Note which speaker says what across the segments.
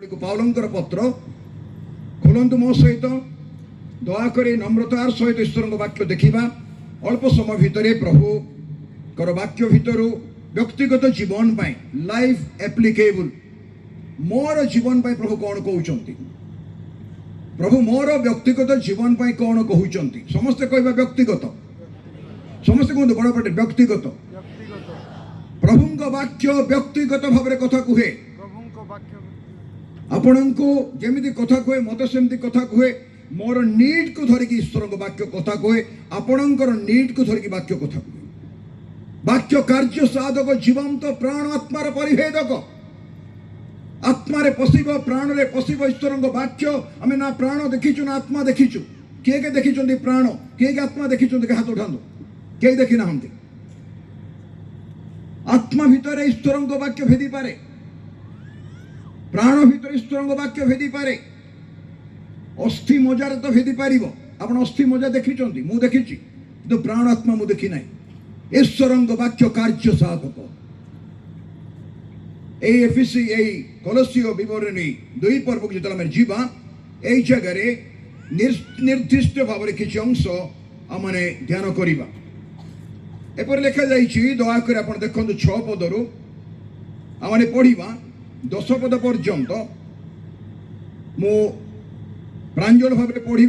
Speaker 1: पाउलंकर पत्र खोलतु मो सहित दयाक नम्रतार सहित ईश्वर वाक्य देखा अल्प समय भितर प्रभु कर वाक्य भितर व्यक्तिगत जीवन लाइफ एप्लिकेबल मोर जीवन प्रभु कौन कहते प्रभु मोर व्यक्तिगत जीवन कौन कहते समस्ते कहवा व्यक्तिगत समस्ते कहते बड़ पटे व्यक्तिगत प्रभु वाक्य व्यक्तिगत भाव कथा कहे आपण को जमी कथा कहे मत सेमती कथा कहे मोर नीड को धरिकी ईश्वर वाक्य कथा कहे आपणकर नीड को धरिकी वाक्य कथा कहे वाक्य कार्य साधक जीवंत प्राण आत्मार परिभेदक आत्मारे पशिब प्राण रे पशिब ईश्वर वाक्य आम ना प्राण देखीचु ना आत्मा देखीचु किए देखी प्राण किए आत्मा देखी हाथ उठा किए देखी ना आत्मा भितर ईश्वर वाक्य भेदी पारे प्राण भितर ईश्वर वाक्य भेदी पारे अस्थि मजार तो भेदी पार आप अस्थि मजा देखी मु देखी तो प्राण आत्मा मु देखी ना ईश्वर वाक्य कार्य साधक एफिसी कलसीय बरणी 2 पर्व को जो जीवा यही जगार निर्दिष्ट भाव में किसी अंश आम ध्यान करवा एपर लिखा जाइए दयाक आप देखो 6 पदरू आम पढ़ा 10 पद पर्यंत मु प्रांजल भाव में पढ़ी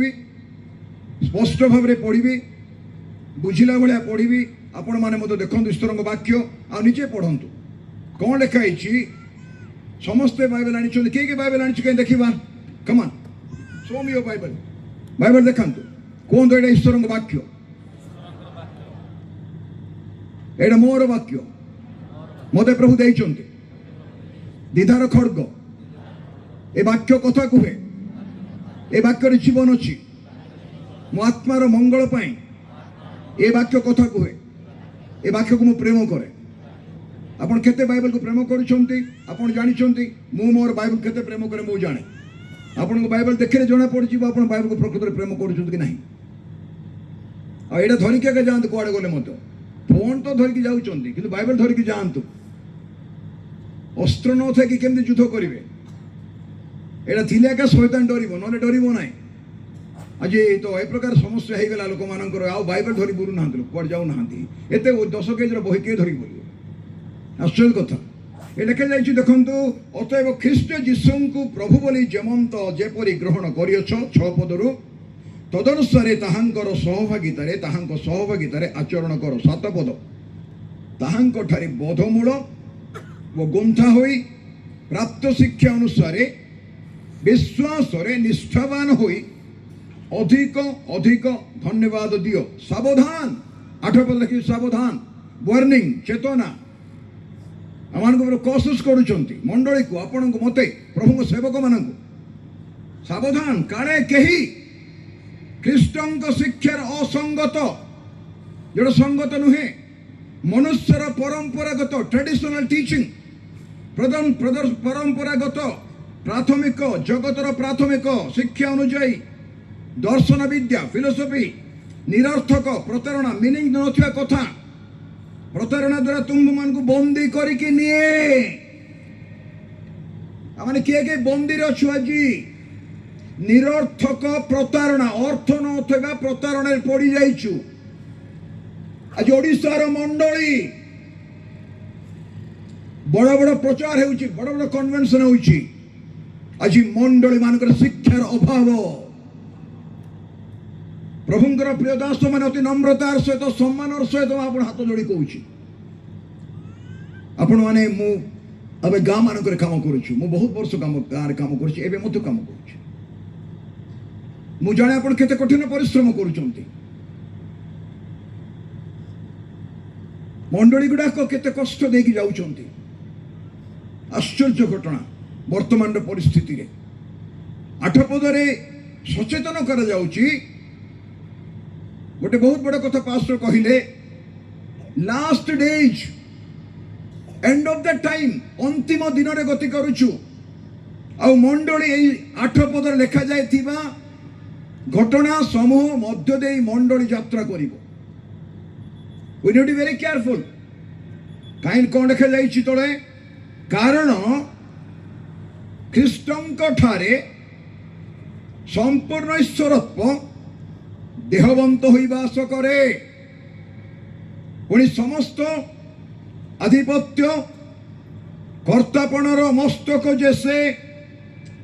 Speaker 1: स्पष्ट भाव में पढ़ी बुझिला भाया पढ़ी आपण मैंने मत देखो ईश्वर वाक्य आ निजे पढ़तु कौन लिखाई समस्ते बाइबल आनी किए बाइबल आनी कहीं देखा come on show me your Bible Bible देखा कौन तो ईश्वर वाक्य एटा मोर वाक्य मते प्रभु देइचंती दिधार खड़ग ए वाक्य कथा कहे ए वाक्य जीवन अच्छी मो आत्मार मंगल पाई ए वाक्य कथा कहे ए वाक्य को मु प्रेम करे आपन केते बाइबल को प्रेम करूछंती आपन जानिछंती मु मोर बाइबल केते प्रेम करे मु जाने आपन को बाइबल देखले जणा पड़ जीव आपन बाइबल को प्रकृत प्रेम करूछंती कि नहीं आ एटा धरि के जानत कोआडे गले मत फोन तो धरि के जाउछंती किंतु बाइबल धरि के जानतु अस्त्र न थे कि केमती युद्ध करेंगे एटा थिले का शैतान डर ना डर ना आज तो ए प्रकार समस्या हो गला लोक मानकर आ बाइबल धरी बुरु ना कड़ जाऊ ना एत 10 केजी बही किए धरिक बोल आश्चर्य कथा ये लिखा जाइए देखु अतएव ख्रीष्ट जीशु को प्रभु बोली जेमंत जेपरी ग्रहण करियछ 6 पदरू तदनुसारे ताहांकर सहभागितारे आचरण कर 7 पद ताहांक ठारे बोधमूल वो गुंथा होई प्राप्त शिक्षा अनुसारे विश्वास निष्ठावान होई अधिक अधिक धन्यवाद दियो सावधान 8 पद लिखि सावधान वार्निंग चेतना आमान कोशिश करुचंती मंडली को आपण को मते प्रभु सेवक मान सावधान काले कही ख्रीष्टंक शिक्षार असंगत जोड़ा संगत नुहे मनुष्यर परंपरागत ट्रेडिशनल टीचिंग परंपरागत प्राथमिक जगतर प्राथमिक शिक्षा अनुजाई दर्शन विद्या फिलोसफी निरर्थक प्रतारणा मीनिंग नथिया कथा प्रतारणा द्वारा तुम मान को बंदी करके निए आमाने किए बंदी अच्छु आज निरर्थक प्रतारणा अर्थ नथिया प्रतारणा पड़ी जाइछु आज ओडिशार मंडली बड़ बड़ प्रचार हो बड़ बड़ कन्वेंशन हो आज मंडली मान शिक्षार अभाव प्रभुंकर प्रिय दास मैंने अति नम्रतार सहित सम्मान सहित आप हाथ जोड़ी कहूँ आपण मैंने मुझे गाँ मानक कम करुँ मु बहुत वर्ष गाँव कम कर कम कर जाने आप केते कठिन परिश्रम करुँच मंडली गुड़ाक केते कष्ट देकी जाउछंती आश्चर्य घटना वर्तमान परिस्थिति रे 8 पदरे सचेतन करा जाउची गोटे बहुत बड़ा कथा पास्टर कहिले last days end of the time अंतिम दिन रे गति करूछु आ मंडली 8 पदर लेखा जाय थिबा घटना समूह मध्य देई मंडली यात्रा करिवो We need to be very careful. कहीं कौन लिखा जाइए तले कारण ଖ୍ରୀଷ୍ଟଙ୍କ ଠାରେ ସମ୍ପୂର୍ଣ୍ଣ ଈଶ୍ୱରତ୍ଵ ଦେହବନ୍ତ ହୋଇ ବାସ କରେ। ପୁଣି ସମସ୍ତ ଆଧିପତ୍ୟ କର୍ତ୍ତାପଣର ମସ୍ତକ ଯେ ସେ,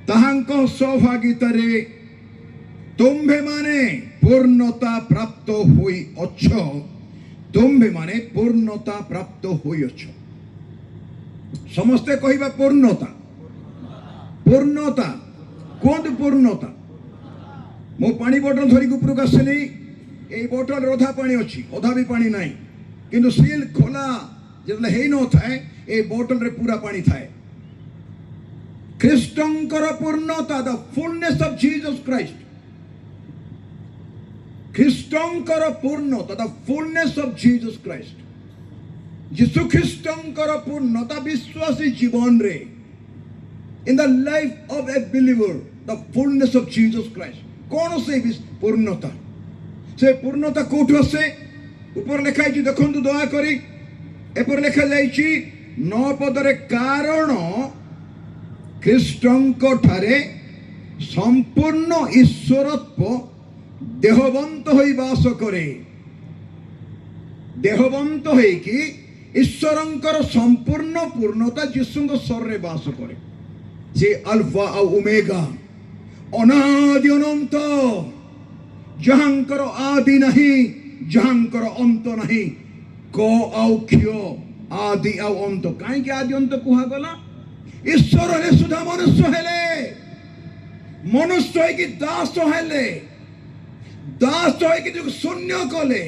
Speaker 1: ତାହାଙ୍କ ସହଭାଗିତାରେ ତୁମ୍ଭେମାନେ ପୂର୍ଣ୍ଣତା ପ୍ରାପ୍ତ ହୋଇଅଛ। ତୁମ୍ଭେମାନେ ପୂର୍ଣ୍ଣତା ପ୍ରାପ୍ତ ହୋଇଅଛ। ସମସ୍ତେ କହିବା ପୂର୍ଣ୍ଣତା। ପୂର୍ଣ୍ଣତା କୁହନ୍ତୁ ପୂର୍ଣ୍ଣତା। ମୁଁ ପାଣି ବୋଟଲ ଧରିକି ଉପରକୁ ଆସିଲି, ଏଇ ବୋଟଲରେ ଅଧା ପାଣି ଅଛି, ଅଧା ବି ପାଣି ନାହିଁ, କିନ୍ତୁ ସିଲ୍ ଖୋଲା ଯେତେବେଳେ ହେଇନଥାଏ ଏ ବୋଟଲରେ ପୁରା ପାଣି ଥାଏ। ଖ୍ରୀଷ୍ଟଙ୍କର ପୂର୍ଣ୍ଣତା, ଦ ଫୁଲନେସ୍ ଅଫ୍ ଜିସସ୍ କ୍ରାଇଷ୍ଟ। ଖ୍ରୀଷ୍ଟଙ୍କର ପୂର୍ଣ୍ଣତା, ଦ ଫୁଲନେସ୍ ଅଫ୍ ଜିସସ୍ କ୍ରାଇଷ୍ଟ। ଯୀଶୁ ଖ୍ରୀଷ୍ଟଙ୍କର ପୂର୍ଣ୍ଣତା ବିଶ୍ୱାସୀ ଜୀବନରେ, in the life of a believer, the fullness of Jesus Christ. କଣ ସେ ପୂର୍ଣ୍ଣତା? ସେ ପୂର୍ଣ୍ଣତା କୋଉଠୁ ଆସେ? ଉପରେ ଲେଖା ହେଇଛି, ଦେଖନ୍ତୁ ଦୟାକରି, ଏପରି ଲେଖା ଯାଇଛି 9 ପଦରେ, କାରଣ ଖ୍ରୀଷ୍ଟଙ୍କ ଠାରେ ସମ୍ପୂର୍ଣ୍ଣ ଈଶ୍ୱରତ୍ଵ ଦେହବନ୍ତ ହୋଇ ବାସ କରେ। ଦେହବନ୍ତ ହେଇକି ଈଶ୍ୱରଙ୍କର ସମ୍ପୂର୍ଣ୍ଣ ପୂର୍ଣ୍ଣତା ଯୀଶୁଙ୍କ ଶରୀରରେ ବାସ କରେ। ସେ ଆଲଫା ଆଉ ଓମେଗା, ଅନାଦି ଅନନ୍ତ, ଯାହାଙ୍କର ଆଦି ନାହିଁ, ଯାହାଙ୍କର ଅନ୍ତ ନାହିଁ, କ ଆଉ କ୍ଷୟ, ଆଦି ଆଉ ଅନ୍ତ। କାହିଁକି ଆଦି ଅନ୍ତ କୁହାଗଲା? ଈଶ୍ୱର ହେଲେ ସୁଦ୍ଧା ମନୁଷ୍ୟ ହେଲେ, ମନୁଷ୍ୟ ହେଇକି ଦାସ ହେଲେ, ଦାସ ହେଇକି ଶୂନ୍ୟ କଲେ,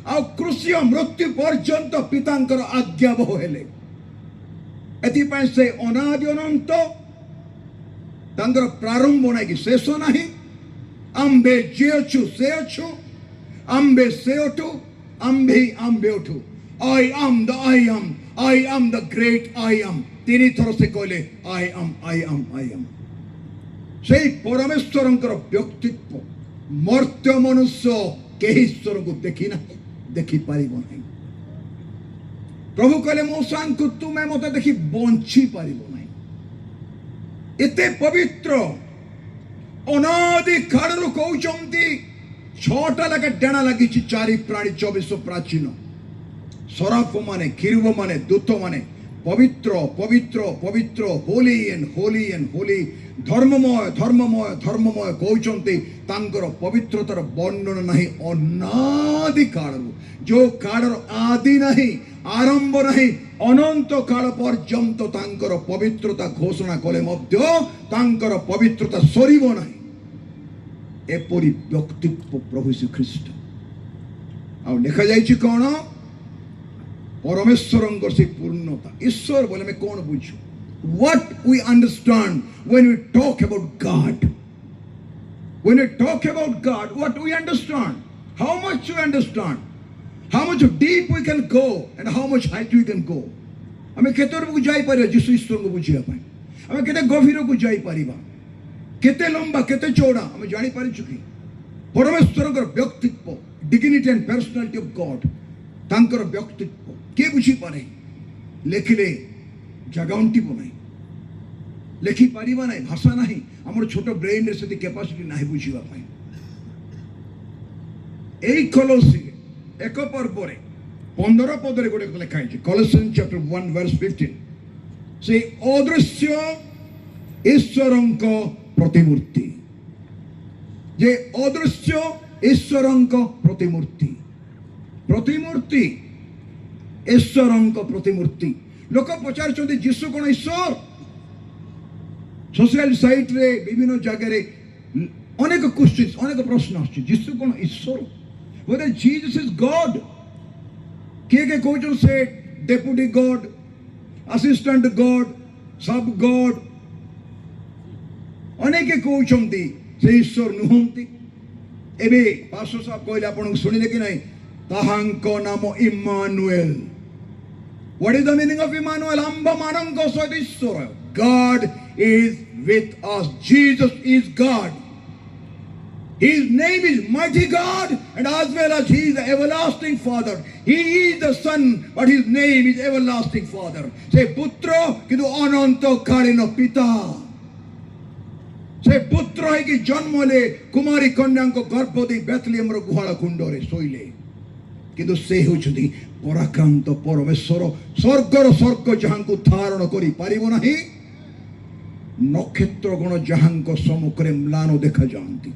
Speaker 1: ଆଉ କୃଷି ମୃତ୍ୟୁ ପର୍ଯ୍ୟନ୍ତ ପିତାଙ୍କର ଆଜ୍ଞାବହ ହେଲେ। ଏଥିପାଇଁ ସେ ଅନାଦି ଅନନ୍ତ, ତାଙ୍କର ପ୍ରାରମ୍ଭ ନାହିଁ କି ଶେଷ ନାହିଁ। ଆମ୍ଭେ ଯେ ଅଛୁ ସେ ଅଛୁ, ଆମ୍ଭେ ସେ ଅଟୁ, ଆମ୍ଭେ ଆମ୍ଭେ ଅଟୁ। I am the I am, I am the great I am। 3 ଥର ସେ କହିଲେ I am, I am, I am। ସେଇ ପରମେଶ୍ୱରଙ୍କର ବ୍ୟକ୍ତିତ୍ୱ ମର୍ତ୍ତ୍ୟ ମନୁଷ୍ୟ କେହି ଈଶ୍ୱରଙ୍କୁ ଦେଖି ନାହିଁ, ଦେଖିପାରିବ ନାହିଁ। ପ୍ରଭୁ କହିଲେ ମୂଷାଙ୍କୁ ତୁମେ ମତେ ଦେଖି ବଞ୍ଚି ପାରିବ ନାହିଁ। ଏତେ ପବିତ୍ର, ଅନାଦି କାଳରୁ କହୁଛନ୍ତି। 6ଟା ଲେଖା ଡେଣା ଲାଗିଛି, 4 ପ୍ରାଣୀ, 24 ପ୍ରାଚୀନ, ସରାଫ ମାନେ, ଖିରୁବ ମାନେ, ଦୂତ ମାନେ, ପବିତ୍ର ପବିତ୍ର ପବିତ୍ର, ହୋଲି ଏଣ୍ଡ ହୋଲି ଏଣ୍ଡ ହୋଲି, ଧର୍ମମୟ ଧର୍ମମୟ ଧର୍ମମୟ କହୁଛନ୍ତି। ତାଙ୍କର ପବିତ୍ରତାର ବର୍ଣ୍ଣନା ନାହିଁ ଅନାଦି କାଳରୁ। ଯୋଉ କାଳର ଆଦି ନାହିଁ, ଆରମ୍ଭ ନାହିଁ, ଅନନ୍ତ କାଳ ପର୍ଯ୍ୟନ୍ତ ତାଙ୍କର ପବିତ୍ରତା ଘୋଷଣା କଲେ ମଧ୍ୟ ତାଙ୍କର ପବିତ୍ରତା ସରିବ ନାହିଁ। ଏପରି ବ୍ୟକ୍ତିତ୍ୱ ପ୍ରଭୁ ଶ୍ରୀଖ୍ରୀଷ୍ଟ। ଆଉ ଲେଖାଯାଇଛି କଣ? ପରମେଶ୍ୱରଙ୍କର ସେ ପୂର୍ଣ୍ଣତା। ଈଶ୍ୱର ବୋଲେ ଆମେ କଣ ବୁଝୁ? What we understand when we talk about God? When we talk about God, what we understand? How much we understand? How much deep we can go and how much height we can go? ଆମେ କେତେ ଦୂରକୁ ଯାଇପାରିବା ଯୀଶୁ ଈଶ୍ୱରଙ୍କୁ ବୁଝିବା ପାଇଁ? ଆମେ କେତେ ଗଭୀରକୁ ଯାଇପାରିବା? କେତେ ଲମ୍ବା, କେତେ ଚଉଡ଼ା ଆମେ ଜାଣିପାରିଛୁ କି? ପରମେଶ୍ୱରଙ୍କର ବ୍ୟକ୍ତିତ୍ୱ, dignity and personality of God, ତାଙ୍କର ବ୍ୟକ୍ତିତ୍ୱ କିଏ ବୁଝିପାରେ? ଲେଖିଲେ ଜାଗା ଅଣ୍ଟିବ ନାହିଁ, ଲେଖିପାରିବା ନାହିଁ, ଭାଷା ନାହିଁ। ଆମର ଛୋଟ ବ୍ରେନରେ ସେଠି କାପାସିଟି ନାହିଁ ବୁଝିବା ପାଇଁ। ଏଇ କଲୋସିରେ 1 ପର୍ବରେ 15 ପଦରେ ଗୋଟେ ଲେଖା ହେଇଛି, Colossians chapter 1 verse 15, ସେ ଅଦୃଶ୍ୟ ଈଶ୍ୱରଙ୍କ ପ୍ରତିମୂର୍ତ୍ତି। ଯେ ଅଦୃଶ୍ୟ ଈଶ୍ୱରଙ୍କ ପ୍ରତିମୂର୍ତ୍ତି, ପ୍ରତିମୂର୍ତ୍ତି ଈଶ୍ୱରଙ୍କ ପ୍ରତିମୂର୍ତ୍ତି। ଲୋକ ପଚାରୁଛନ୍ତି ଯୀଶୁ କଣ ଈଶ୍ୱର? সোশ্যাল সাইটরে বিভিন্ন জায়গায় অনেক কোশ্চেন, অনেক প্রশ্ন আসছে, যীশু কোন ঈশ্বর? whether Jesus is God? কে কে কইছেন সে ডেপুটি গড, আসিস্ট্যান্ট গড, সব গড, অনেকে কହୁଛନ୍ତି ସେ ଈଶ୍ୱର ନୁହନ୍ତି। ଏବେ ପାଷ୍ଟର ସାହେବ କହିଲେ, ଆପଣଙ୍କୁ ଶୁଣିଲେ କି ନାହିଁ? ତାହାଙ୍କ ନାମ Emmanuel. What is the meaning of Emmanuel? ଆମ୍ଭମାନଙ୍କ ସହିତ ଈଶ୍ୱର। God is with us. Jesus is God. His name is mighty God, and as well as He is the everlasting Father. He is the Son, but His name is everlasting Father. Se putro କିନ୍ତୁ ଅନନ୍ତ କାଳୀନ ପିତା। ସେ ପୁତ୍ର ହେଇକି ଜନ୍ମ ହେଲେ କୁମାରୀ କନ୍ୟାଙ୍କ ଗର୍ଭ ଦେଇ ବେଥଲେହେମର ଗୁହାଳ କୁଣ୍ଡରେ ଶୋଇଲେ। କିନ୍ତୁ ସେ ହେଉଛନ୍ତି ପରାକ୍ରାନ୍ତ ପରମେଶ୍ୱର, ସ୍ୱର୍ଗର ସ୍ୱର୍ଗ ଯାହାଙ୍କୁ ଧାରଣ କରିପାରିବ ନାହିଁ, ନକ୍ଷତ୍ରଗଣ ଯାହାଙ୍କ ସମ୍ମୁଖରେ ମ୍ଳାନ ଦେଖାଯାଆନ୍ତି।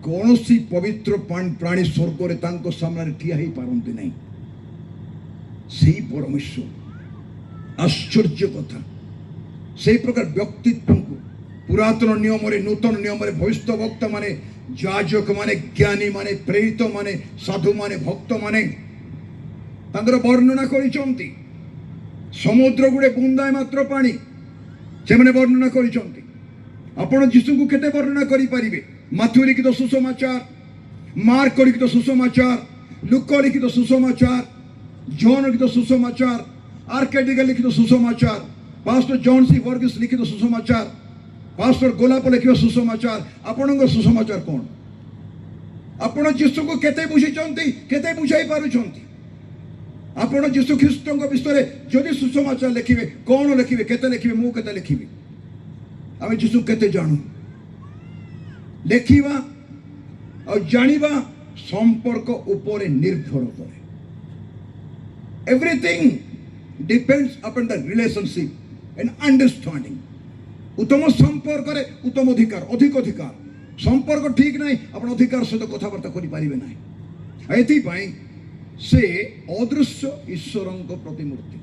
Speaker 1: କୌଣସି ପବିତ୍ର ପ୍ରାଣୀ ସ୍ୱର୍ଗରେ ତାଙ୍କ ସାମ୍ନାରେ ଠିଆ ହେଇପାରନ୍ତି ନାହିଁ। ସେଇ ପରମେଶ୍ୱର, ଆଶ୍ଚର୍ଯ୍ୟ କଥା, ସେଇ ପ୍ରକାର ବ୍ୟକ୍ତିତ୍ୱଙ୍କୁ ପୁରାତନ ନିୟମରେ, ନୂତନ ନିୟମରେ ଭବିଷ୍ୟବକ୍ତା ମାନେ, ଯାଜକ ମାନେ, ଜ୍ଞାନୀ ମାନେ, ପ୍ରେରିତ ମାନେ, ସାଧୁ ମାନେ, ଭକ୍ତ ମାନେ ତାଙ୍କର ବର୍ଣ୍ଣନା କରିଛନ୍ତି। ସମୁଦ୍ର ଗୁଡେ ବୁନ୍ଦାଏ ମାତ୍ର ପାଣି ସେମାନେ ବର୍ଣ୍ଣନା କରିଛନ୍ତି। ଆପଣ ଯୀଶୁଙ୍କୁ କେତେ ବର୍ଣ୍ଣନା କରିପାରିବେ? ମାଥ୍ୟୁ ଲିଖିତ ସୁସମାଚାର, ମାର୍କ ଲିଖିତ ସୁସମାଚାର, ଲୁକ ଲିଖିତ ସୁସମାଚାର, ଜନ୍ ଲିଖିତ ସୁସମାଚାର, ଆର୍କେଡିକା ଲିଖିତ ସୁସମାଚାର, ପାଷ୍ଟର ଜନ୍ ସି ବର୍ଗିସ୍ ଲିଖିତ ସୁସମାଚାର, ପାଷ୍ଟର ଗୋଲାପ ଲେଖିବା ସୁସମାଚାର। ଆପଣଙ୍କ ସୁସମାଚାର କ'ଣ? ଆପଣ ଯୀଶୁଙ୍କୁ କେତେ ବୁଝିଛନ୍ତି, କେତେ ବୁଝାଇ ପାରୁଛନ୍ତି? ଆପଣ ଯୀଶୁ ଖ୍ରୀଷ୍ଟଙ୍କ ବିଷୟରେ ଯଦି ସୁସମାଚାର ଲେଖିବେ, କ'ଣ ଲେଖିବେ, କେତେ ଲେଖିବେ? ମୁଁ କେତେ ଲେଖିବି? ଆମେ ଯୀଶୁ କେତେ ଜାଣୁ? ଲେଖିବା ଆଉ ଜାଣିବା ସମ୍ପର୍କ ଉପରେ ନିର୍ଭର କରେ। Everything depends upon the relationship and understanding. ଉତ୍ତମ ସମ୍ପର୍କରେ ଉତ୍ତମ ଅଧିକାର, ଅଧିକ ଅଧିକାର। ସମ୍ପର୍କ ଠିକ ନାହିଁ, ଆପଣ ଅଧିକାର ସହିତ କଥାବାର୍ତ୍ତା କରିପାରିବେ ନାହିଁ। ଏଥିପାଇଁ ସେ ଅଦୃଶ୍ୟ ଈଶ୍ୱରଙ୍କ ପ୍ରତିମୂର୍ତ୍ତି।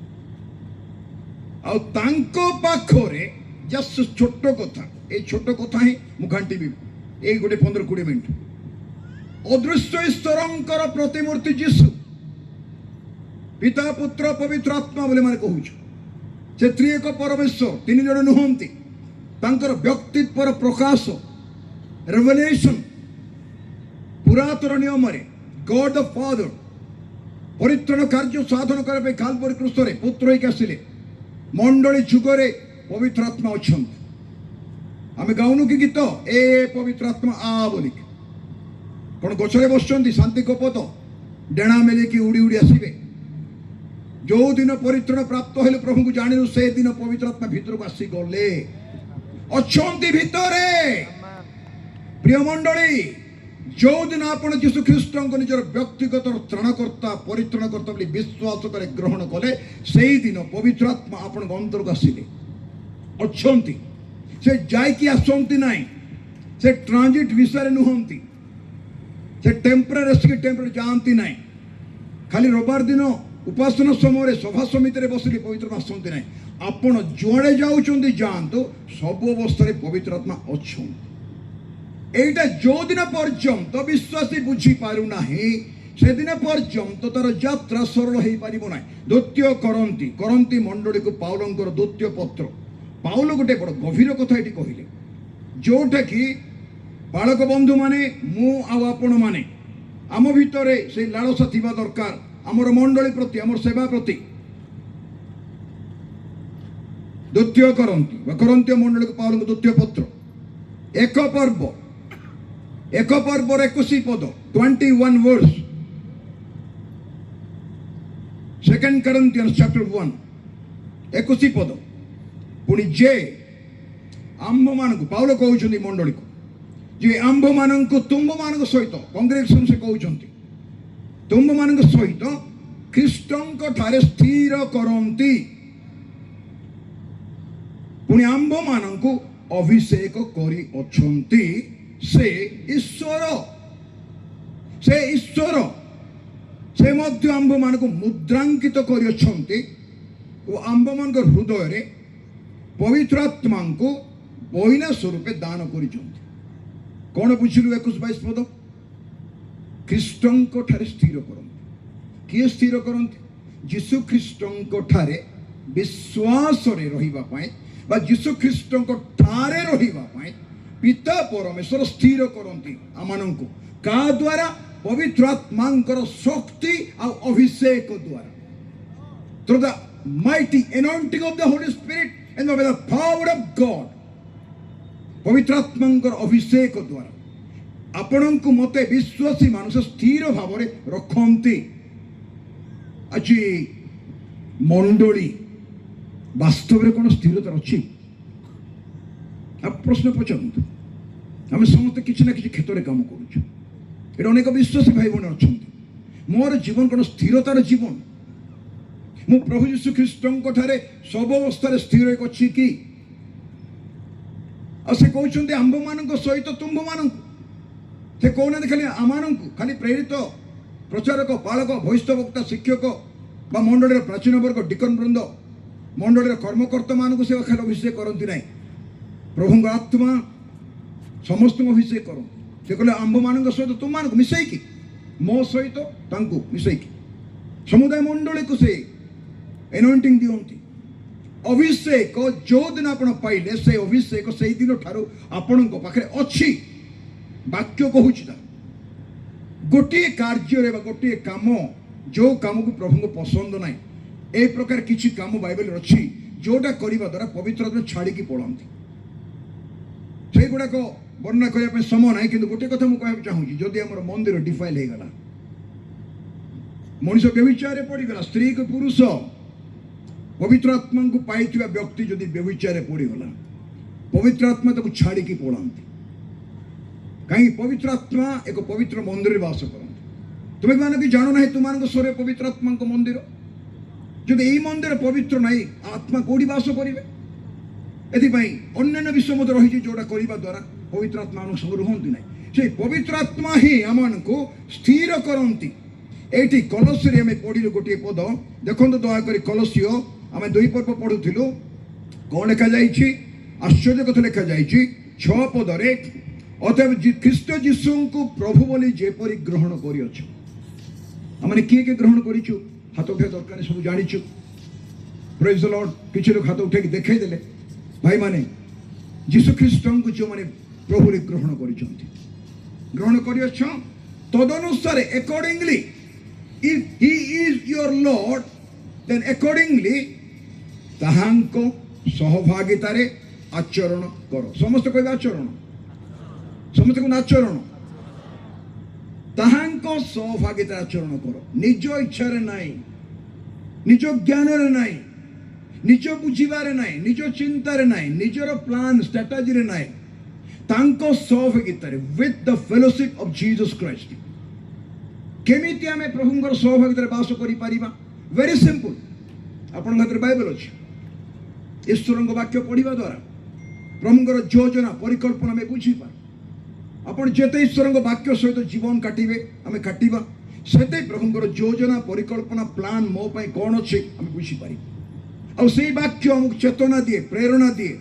Speaker 1: ଆଉ ତାଙ୍କ ପାଖରେ ଜଷ୍ଟ ଛୋଟ କଥା, ଏଇ ଛୋଟ କଥା ହିଁ ମୁଁ ଘାଣ୍ଟିବି ଏଇ ଗୋଟେ 15-20 ମିନିଟ। ଅଦୃଶ୍ୟ ଈଶ୍ୱରଙ୍କର ପ୍ରତିମୂର୍ତ୍ତି ଯୀଶୁ, ପିତା ପୁତ୍ର ପବିତ୍ର ଆତ୍ମା ବୋଲି ମାନେ କହୁଛୁ। ସେ ତ୍ରିଏକ ପରମେଶ୍ୱର, ତିନି ଜଣ ନୁହନ୍ତି। ତାଙ୍କର ବ୍ୟକ୍ତିତ୍ୱର ପ୍ରକାଶ, ରେଭେଲେସନ ପୁରାତନ ନିୟମରେ ଗଡ୍ ଦ ଫାଦର ପରିତ୍ରାଣ କାର୍ଯ୍ୟ ସାଧନ କରିବା ପାଇଁ କାଲବରୀ କ୍ରୁଶରେ ପୁତ୍ର ହେଇକି ଆସିଲେ। ମଣ୍ଡଳୀ ଯୁଗରେ ପବିତ୍ର ଆତ୍ମା ଅଛନ୍ତି। ଆମେ ଗାଉନୁ କି ଗୀତ, ଏ ପବିତ୍ର ଆତ୍ମା ଆ ବୋଲିକି? କ'ଣ ଗଛରେ ବସୁଛନ୍ତି ଶାନ୍ତି କପତ ଡେଣା ମେଲିକି ଉଡ଼ି ଉଡ଼ି ଆସିବେ? ଯୋଉ ଦିନ ପରିତ୍ରାଣ ପ୍ରାପ୍ତ ହେଲେ ପ୍ରଭୁଙ୍କୁ ଜାଣିଲୁ, ସେ ଦିନ ପବିତ୍ର ଆତ୍ମା ଭିତରକୁ ଆସିଗଲେ, ଅଛନ୍ତି ଭିତରେ। ପ୍ରିୟ ମଣ୍ଡଳୀ, ଯୋଉଦିନ ଆପଣ ଯୀଶୁ ଖ୍ରୀଷ୍ଟଙ୍କ ନିଜର ବ୍ୟକ୍ତିଗତ ତ୍ରାଣକର୍ତ୍ତା, ପରିତ୍ରାଣକର୍ତ୍ତା ବୋଲି ବିଶ୍ୱାସ କରି ଗ୍ରହଣ କଲେ, ସେଇଦିନ ପବିତ୍ର ଆତ୍ମା ଆପଣଙ୍କ ଅନ୍ତରକୁ ଆସିଲେ, ଅଛନ୍ତି। ସେ ଯାଇକି ଆସନ୍ତି ନାହିଁ, ସେ ଟ୍ରାଞ୍ଜିଟ୍ ଭିସାରେ ନୁହନ୍ତି, ସେ ଟେମ୍ପରାରୀ ଆସିକି ଟେମ୍ପରାରୀ ଯାଆନ୍ତି ନାହିଁ। ଖାଲି ରବିବାର ଦିନ ଉପାସନା ସମୟରେ ସଭା ସମିତିରେ ବସିଲେ ପବିତ୍ର ଆତ୍ମା ଆସନ୍ତି ନାହିଁ। ଆପଣ ଯୁଆଡ଼େ ଯାଉଛନ୍ତି ଯାଆନ୍ତୁ, ସବୁ ଅବସ୍ଥାରେ ପବିତ୍ର ଆତ୍ମା ଅଛନ୍ତି। এইটা ଯୋଉଦିନ ପର୍ଯ୍ୟନ୍ତ ବିଶ୍ୱାସୀ ବୁଝିପାରୁନାହିଁ, ସେଦିନ ପର୍ଯ୍ୟନ୍ତ ତାର ଯାତ୍ରା ସରଳ ହେଇପାରିବ ନାହିଁ। ଦ୍ୱିତୀୟ କରନ୍ତି ମଣ୍ଡଳୀକୁ ପାଉଲଙ୍କର ଦ୍ୱିତୀୟ ପତ୍ର। ପାଉଲ ଗୋଟେ ବଡ଼ ଗଭୀର କଥା ଏଠି କହିଲେ, ଯୋଉଟା କି ବାଳକ ବନ୍ଧୁମାନେ, ମୁଁ ଆଉ ଆପଣମାନେ, ଆମ ଭିତରେ ସେଇ ଲାଳସା ଥିବା ଦରକାର, ଆମର ମଣ୍ଡଳୀ ପ୍ରତି, ଆମର ସେବା ପ୍ରତି। ଦ୍ୱିତୀୟ କରନ୍ତି ବା କରନ୍ତୀୟ ମଣ୍ଡଳୀକୁ ପାଉଲଙ୍କ ଦ୍ୱିତୀୟ ପତ୍ର, ଏକ ପର୍ବର 21 ପଦ, 21 verse, 2 Corinthians chapter 1 21 ପଦ। ପୁଣି ଯେ ଆମ୍ଭମାନଙ୍କୁ, ପାଉଲ କହୁଛନ୍ତି ମଣ୍ଡଳୀକୁ, ଯେ ଆମ୍ଭମାନଙ୍କୁ ତୁମ୍ଭମାନଙ୍କ ସହିତ, କଂଗ୍ରେଗେସନ ସେ କହୁଛନ୍ତି, ତୁମ୍ଭମାନଙ୍କ ସହିତ ଖ୍ରୀଷ୍ଟଙ୍କ ଠାରେ ସ୍ଥିର କରନ୍ତି, ପୁଣି ଆମ୍ଭମାନଙ୍କୁ ଅଭିଷେକ କରିଅଛନ୍ତି। ସେ ଈଶ୍ୱର, ସେ ମଧ୍ୟ ଆମ୍ଭମାନଙ୍କୁ ମୁଦ୍ରାଙ୍କିତ କରିଅଛନ୍ତି ଓ ଆମ୍ଭମାନଙ୍କ ହୃଦୟରେ ପବିତ୍ର ଆତ୍ମାଙ୍କୁ ବହିନା ସ୍ୱରୂପେ ଦାନ କରିଛନ୍ତି। କ'ଣ ବୁଝିଲୁ? 21-22 ପଦ, ଖ୍ରୀଷ୍ଟଙ୍କ ଠାରେ ସ୍ଥିର କରନ୍ତି। କିଏ ସ୍ଥିର କରନ୍ତି? ଯୀଶୁ ଖ୍ରୀଷ୍ଟଙ୍କ ଠାରେ ବିଶ୍ୱାସରେ ରହିବା ପାଇଁ ବା ଯୀଶୁ ଖ୍ରୀଷ୍ଟଙ୍କ ଠାରେ ରହିବା ପାଇଁ ପିତା ପରମେଶ୍ୱର ସ୍ଥିର କରନ୍ତି ଆମମାନଙ୍କୁ। କାହା ଦ୍ୱାରା? ପବିତ୍ର ଆତ୍ମାଙ୍କର ଶକ୍ତି ଆଉ ଅଭିଷେକ ଦ୍ୱାରା। Through the mighty anointing of the Holy Spirit and by the power of God, ପବିତ୍ର ଆତ୍ମାଙ୍କର ଅଭିଷେକ ଦ୍ୱାରା ଆପଣଙ୍କୁ ମତେ ବିଶ୍ୱାସୀ ମାନଙ୍କୁ ସ୍ଥିର ଭାବରେ ରଖନ୍ତି। ଆଜି ମଣ୍ଡଳୀ ବାସ୍ତବରେ କ'ଣ ସ୍ଥିରତା ଅଛି? आप प्रश्न पचारतु आम समस्त किसी ना कि क्षेत्र में काम करुँ अनेक विश्वासी भाई भौणी अच्छा मोर जीवन कौन स्थिरतार जीवन मु प्रभु यीशु ख्रीष्ट सब अवस्था स्थिर अच्छी कि से कहते आंब मान सहित तुम्भ मान से कहना खाली आम खाली प्रेरित प्रचारक पालक भविष्यवक्ता शिक्षक बा मंडल प्राचीन वर्ग डिकन वृंद मंडल कर्मकर्ता मानक से खाली अभिषेक करती ना प्रभु आत्मा समस्त अभिषेक कर से कहले आंब मान सहित तुम मान मिसईकि मो सहित मिसईकि समुदाय मंडल को से एनॉइंटिंग दियंती अभिषेक जो दिन आप पाइले से अभिषेक से दिन ठारू आपण पाखे अच्छी वाक्य कहूँ गोटे कार्य गोटे काम जो काम को प्रभु को पसंद ना ए प्रकार किसी काम बाइबल अच्छी जोटा करने द्वारा पवित्र आत्मा छाड़ी पड़ाती से गुड़ाक वर्णना करने समय ना कि गोटे कथा मुझे चाहूँगी जदि आम मंदिर डिफाइल हो गला मनुष्य व्यभिचार पड़गला स्त्री को पुरुष पवित्र आत्मा को पाई व्यक्ति जदि व्यभिचार पड़गला पवित्र आत्मा ताको छाड़ी पड़ाती कहीं पवित्र आत्मा एक पवित्र मंदिर वास करते तुम्हें मान कि जान ना तुम स्वर पवित्र आत्मा मंदिर जब यही मंदिर पवित्र ना आत्मा कौटी वास करेंगे अन्य विषय मत रही जोटा करने द्वारा पवित्र आत्मा सब रुहंती ना से पवित्र आत्मा ही आम को स्थिर करती ये कलसी आम पढ़लु गोटे पद देखो दयाक कलसीय आम 2 पर्व पढ़ुलु कौन लिखा जाइए आश्चर्य कथा लिखा जाइए 6 पदरे अतएव ख्रीष्ट जीशु को प्रभु बोली जेपरी ग्रहण कर किए किए ग्रहण करूँ हाथ उठा दरकार सब जाचु प्रेज द लॉर्ड किसी लोग हाथ उठे देखईदे भाई माने जीशु ख्रीष्ट को जो मैंने प्रभु ग्रहण कर तदनुसार accordingly if he is your Lord then accordingly ताहांको सहभागितार आचरण करो समस्त कह आचरण समस्त को आचरण ताहांको सहभागितार आचरण करो निज इच्छा नाई निज ज्ञान नाई निज बुझीबारे नाई निज चिंतार नाई निजर प्लान स्ट्राटेजी रे नाई तांको सहभागितार with the fellowship of Jesus Christ केमिति आमे प्रभुंकर सहभागितार वास करि परिबा वेरी सिंपल आपन हाथ बाइबल अछि ईश्वरଙ୍କ वाक्य पढ़िबा द्वारा प्रभुंकर योजना परिकल्पना में बुझी पार आपण जेते ईश्वरଙ୍କ वाक्य सहित जीवन काटिबे आमे काटिबा सेते प्रभुंकर योजना परिकल्पना प्लान मो पई कोन अछि आमे बुझी पारि और से वाक्य हमको चेतना दिए प्रेरणा दिए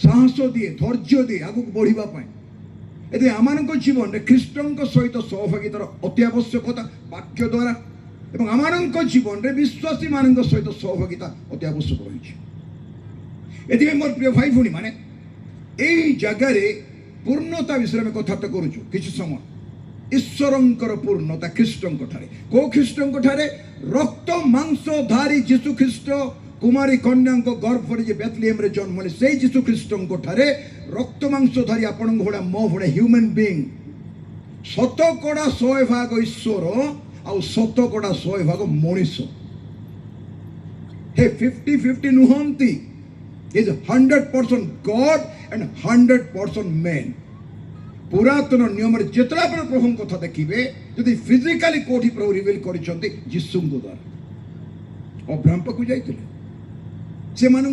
Speaker 1: साहस दिए धैर्य दिए आगु बढ़िबा पई यदि आमानक जीवन रे ख्रीष्टଙ୍କ सहित सहभागितार अति आवश्यकता वाक्य द्वारा एवं आमानक जीवन रे विश्वासी मानक सहित सहभागिता अति आवश्यक रही यदि मोर प्रिय भाई भूणी माने एई जगह रे पूर्णता विषय में कथा करूछु किछि समय ईश्वरंकर पूर्णता ख्रीष्टଙ୍କ ठारे को ख्रीष्टଙ୍କ ठारे रक्त मांस धारी जीशु ख्रीष्ट कुमारी कन्या गर्भ जे बेथलेहेम रे जन्म होले से जीशु ख्रीष्टଙ୍କ ठारे रक्त मांस धारी आपण घोड़ा मो घोड़ा ह्यूमन बीइंग शतकड़ा 100% ईश्वर आ शतकड़ा 100% मनुष्य हे 50-50 नुहंती इज 100% गॉड एंड 100% मैन पुरातन नियम जितना प्रभु कथा देखिए जदि फिजिकाली कोठी प्रभु रिवील कर जीशु द्वारा अब्राहम पाक जाते से मानू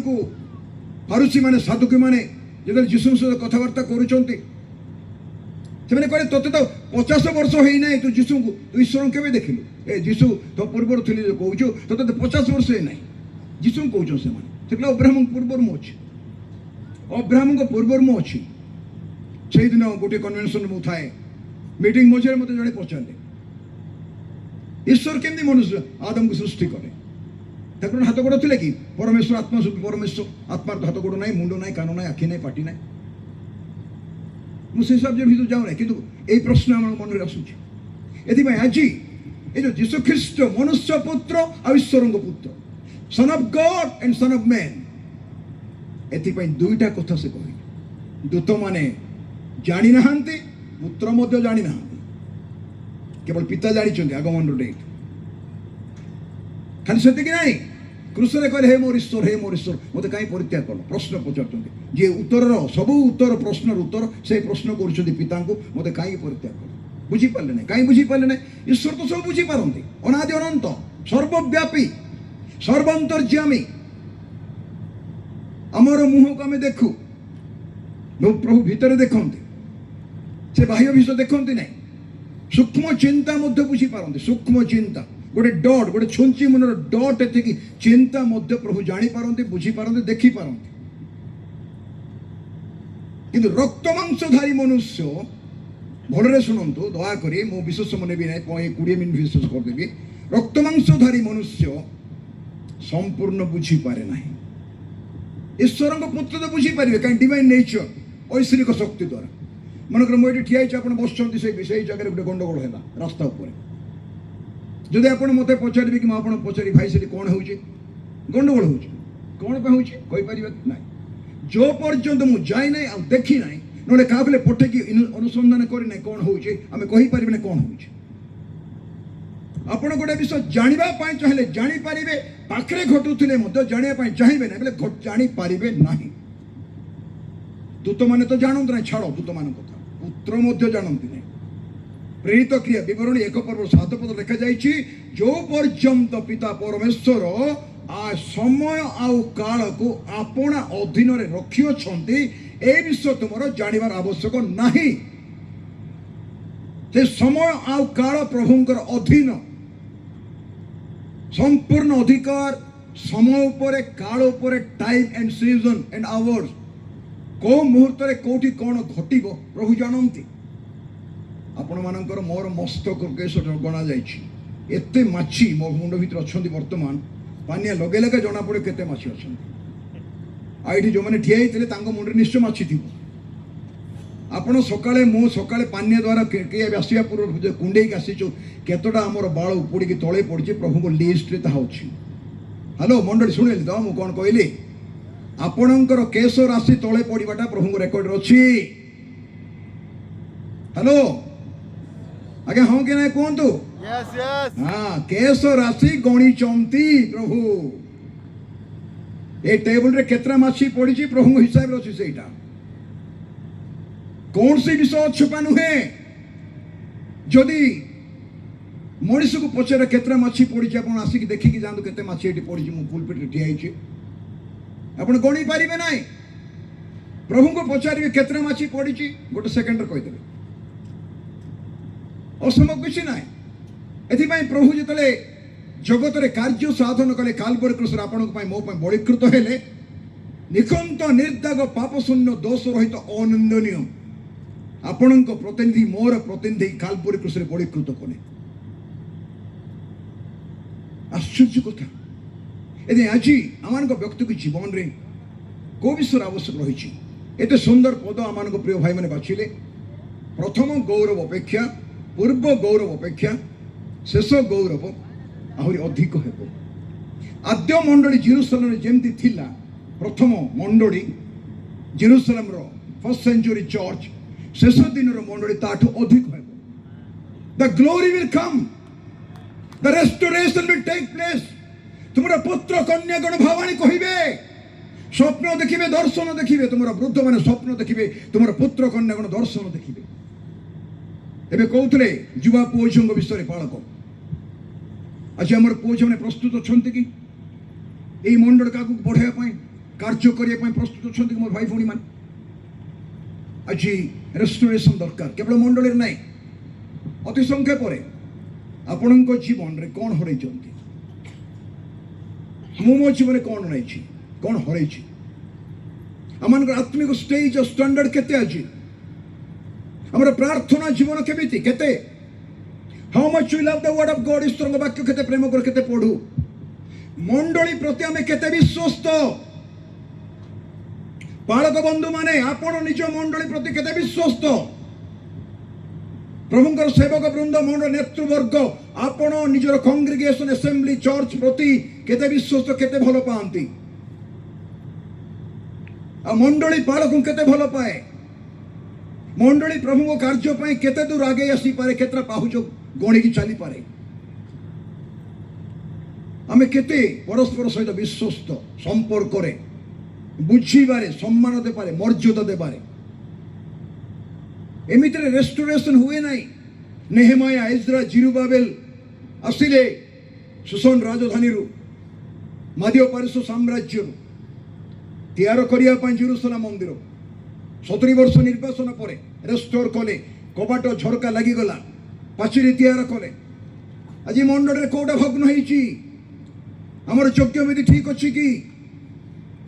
Speaker 1: फारूसी माने साधुकी माने जो जीशु सहित कथबार्ता करुँच कहे तोते तो 50 वर्ष होना तू जीशु को तू ईश्वर के देखिलु ए जीशु तो पूर्वर थी कहूँ तो 50 वर्ष होना जीशु कहूँ से अब्राहम पूर्वर मु अच्छी अब्राहम पूर्वर मु अच्छी से दिन गोटे कन्वेंशन मु थाए मीटिंग मझे मत जड़े पचारे ईश्वर केमती मनुष्य आदम को सृष्टि करे हाथ गोड़ थे कि परमेश्वर आत्मा परमेश्वर आत्मार हाथ गोड़ ना मुंड ना कान ना आखि ना पाटी ना मुझे सब्जेक्ट भीतर जाऊ ना कि यही प्रश्न आम मन में आसूँ ये आज ये जो जीशु ख्रीष्ट मनुष्य पुत्र आ ईश्वर पुत्र son of God and son of man एपाई दुईटा कथा से कह दूत माने जानी ना पुत्र मध्य जानी ना केवल पिता जानी आगमन डेट खाली से ना क्रूसरे कहले हे मोर ईश्वर मत कहीं परित्याग कल प्रश्न पचार जी उत्तर सबू उत्तर प्रश्न उत्तर से प्रश्न कर पिता को मत कहीं परित्याग कल बुझीपारे ना कहीं बुझीपारे ना ईश्वर तो सब बुझीपारती अनादि अनंत सर्वव्यापी सर्वांतर्यामी आमर मुह को आम देखू प्रभु भितर देखते से बाह्य विषय देखते ना सूक्ष्म चिंता मध्य बुझीपारती सूक्ष्म चिंता गोटे डट गोटे छुंची मनर डट एति चिंता मध्य प्रभु जापारती बुझीपारती देखिपारती किंतु रक्त मांसधारी मनुष्य भलरे शुणु दयाकोरी मो विशेष मन भी ना 20 मिनट विशेष करदेवी रक्त मांसधारी मनुष्य संपूर्ण बुझीपारे ना ईश्वर पुत्र तो बुझीपारे कहीं डिवाइन नेचर ऐश्वरिक शक्ति द्वारा मनकर मुझे ठिया आप बस से जगह गोटे गंडगोल है रास्ता उपर जदि आप मत पचारे कि आप पचारि भाई से कौन हो गंडगोल हो कौन होपर ना जो पर्यंत मुझे जाए ना देखी ना ना क्या पठेकी अनुसंधान करना कौन होमें कहीपर ना कौन हो आप गोटे विषय जानापी चाहिए जानीपारे पाखे घटुले जानापी चाहिए ना बोले जानीपारे ना दूत मैंने तो जानते ना छाड़ दूत मान कथा पुत्र जानती ना प्रेरित क्रिया विवरणी 1 पर्व 7 पद लिखा जाइए जो पर्यंत पिता परमेश्वर आ समय आउ काल को आपना अधीन रखी ए विषय तुम जानवर आवश्यक नहीं से समय आउ काल प्रभुंकर अधीन संपूर्ण अधिकार समय उपरे काल उपरे time and season and hours को मुहूर्त कौटी कौन घट प्रभु जानती आपण मानकर मोर मस्तक केश गणा जाते माछी मो मुंड भर अच्छा बर्तमान पानिया लगे लगे जना पड़े केते माछी अच्छा आईटी जो मैंने ठिया होते मुंडे निश्चय माछी थी आपण सकाळे मु सकाळे पानिया द्वारा आसवा पूर्व कुंडे आसीचु केतटा आमर बाल उपुड़ी तले पड़ी प्रभु को लिस्ट रे ताहा अछि हेलो मंडली शुणिले तो मु कौन कहली आपणकर केश राशि तले पड़ाटा प्रभु को रेकर्ड अच्छी हेलो आगे हाँ कि ना कहतु हाँ केश राशि गणी प्रभु ए टेबल रे केतरा माछी पड़ी प्रभु हिसाब अच्छी से कौन सी विषय छुपा नुहे जदि मनीष को पचारे केतरा माछी पड़ी आप आसिक देखिकी जातु केते माछी ये पड़ी मुझे पुलपिट ठिया आप गणी पारे ना प्रभु को पचारे केतरा माछी पड़ी गोटे सेकेंड कहीदेवे असंभव किसी ना एपाई प्रभु जिते जगत रे कार्य साधन कले कालवरी क्रूस आपण मो बलिकृत हेले निखंत निर्दाग पापशून्य दोष रहित अनिंदनीय आपण प्रतिनिधि मोर प्रतिनिधि कालवरी क्रूस बलिकृत कले आश्चर्य कथा यदि आज आम व्यक्ति जीवन में कौ विषय आवश्यक रही एत सुंदर पद आम प्रिय भाई मैंने बाछिले प्रथम गौरव अपेक्षा पूर्व गौरव अपेक्षा शेष गौरव आहरी अधिक हेब आद्य मंडली जेरुसलेम जमती थिला प्रथम मंडली जेरुसलेम फर्स्ट सेंचुरी चर्च शेष दिन मंडली ताठू अधिक have the glory will come the restoration will take place तुमरा पुत्र कन्या गण भावाणी कहिबे स्वप्न देखिबे दर्शन देखिबे तुमरा वृद्ध माने स्वप्न देखिबे तुमरा पुत्र कन्या गण दर्शन देखिबे एबे कहते युवा पुओ झील विषय बालक आज आम पुओ झी मैंने प्रस्तुत अच्छा कि यही मंडल क्या बढ़ाई कार्य करने प्रस्तुत अच्छा कि मोर भाई भौणी मान आज रेस्टोरेशन दरकार केवल मंडल ना अति संक्षेप आपण जीवन में कौन हर मो जीवन कौन नहीं कौन हर आम आत्मिक स्टेज और स्टैंडर्ड केते अच्छी हमारा प्रार्थना जीवन केमिति केते how much we love the word of God ईश्वर वाक्य केते प्रेम कर केते पढ़ू मंडली प्रति आमे केते विश्वस्त बालक बंधु माने आपण निज मंडली प्रति केते विश्वस्त प्रभुंकर सेवक वृंद मंडल नेतृवर्ग आपण निजर कांग्रेगेशन असेंबली चर्च प्रति केते विश्वस्त केते भल पाती आ मंडली बालक केते भल पाए मंडली प्रभु को कार्य केते दूर आगे आसी पारे केतरा पाहुच गणी की चली पारे आमे केते परस्पर सहित विश्वस्त संपर्क करे बुझीबारे सम्मान दे पारे मर्यादा दे पारे एमितिरे रेस्टोरेशन हुए नहीं नेहेमाया इज्रा जिरुबाबेल आसिले सुसन राजधानी मध्य पार्श्व साम्राज्य तैयार करिया पई जेरुसलेम मंदिर 70 वर्ष निर्वाचन पर रेस्टोर कले कबाट झरका लगी गला पाचेरी तैयार कले आज मंडल कोटा भग्न होईची हमर योग्य विधि ठीक अछि कि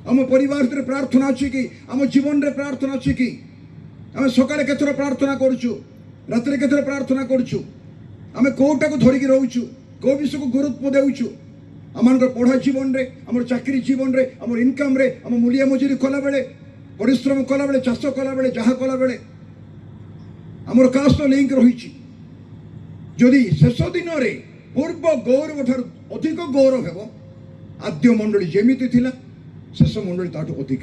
Speaker 1: आम परिवार रे प्रार्थना अछि कि आम जीवन रे प्रार्थना अछि कि आम सकाळे केथर प्रार्थना करूछु रात्रि केथर प्रार्थना करूछु आम कोटा को धरिकी रहूछु को विषय को गुरुत्व देउछु आम पढ़ा जीवन रे आम चाकरी जीवन रे आम इनकम रे आम मूलिया मजूरी कला बेले परिश्रम कला बेले चाष कला बेले जहा कला बेले आमर कास्ट लिंक रही जदि शेष दिन रे पूर्व गौरव ठार अधिक गौरव हेब आद्य मंडली जेमिति थिला शेष मंडली ताठू अधिक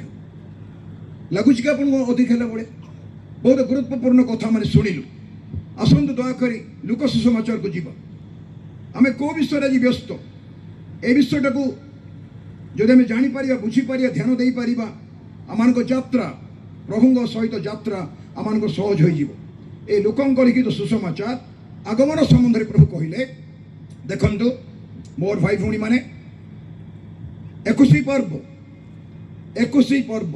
Speaker 1: लगुच कि आपन अधिक हैला बळे बहुत गुरुत्वपूर्ण कथा माने सुनिलु आसंतु दयाकरी लुक सुसमाचार को जीवा आमे को विषय आज व्यस्त ए विषयटा को जदि आमे जानि पारिबा बुझी पारिबा ध्यान देई पारिबा आमानको यात्रा प्रभुଙ୍କ सहित यात्रा आमानको सहज होई जीवो ए लोकंक लिखित सुसमाचार आगमन संबंध प्रभु कहले देखंतु मोर भाई भौणी माने 21 पर्व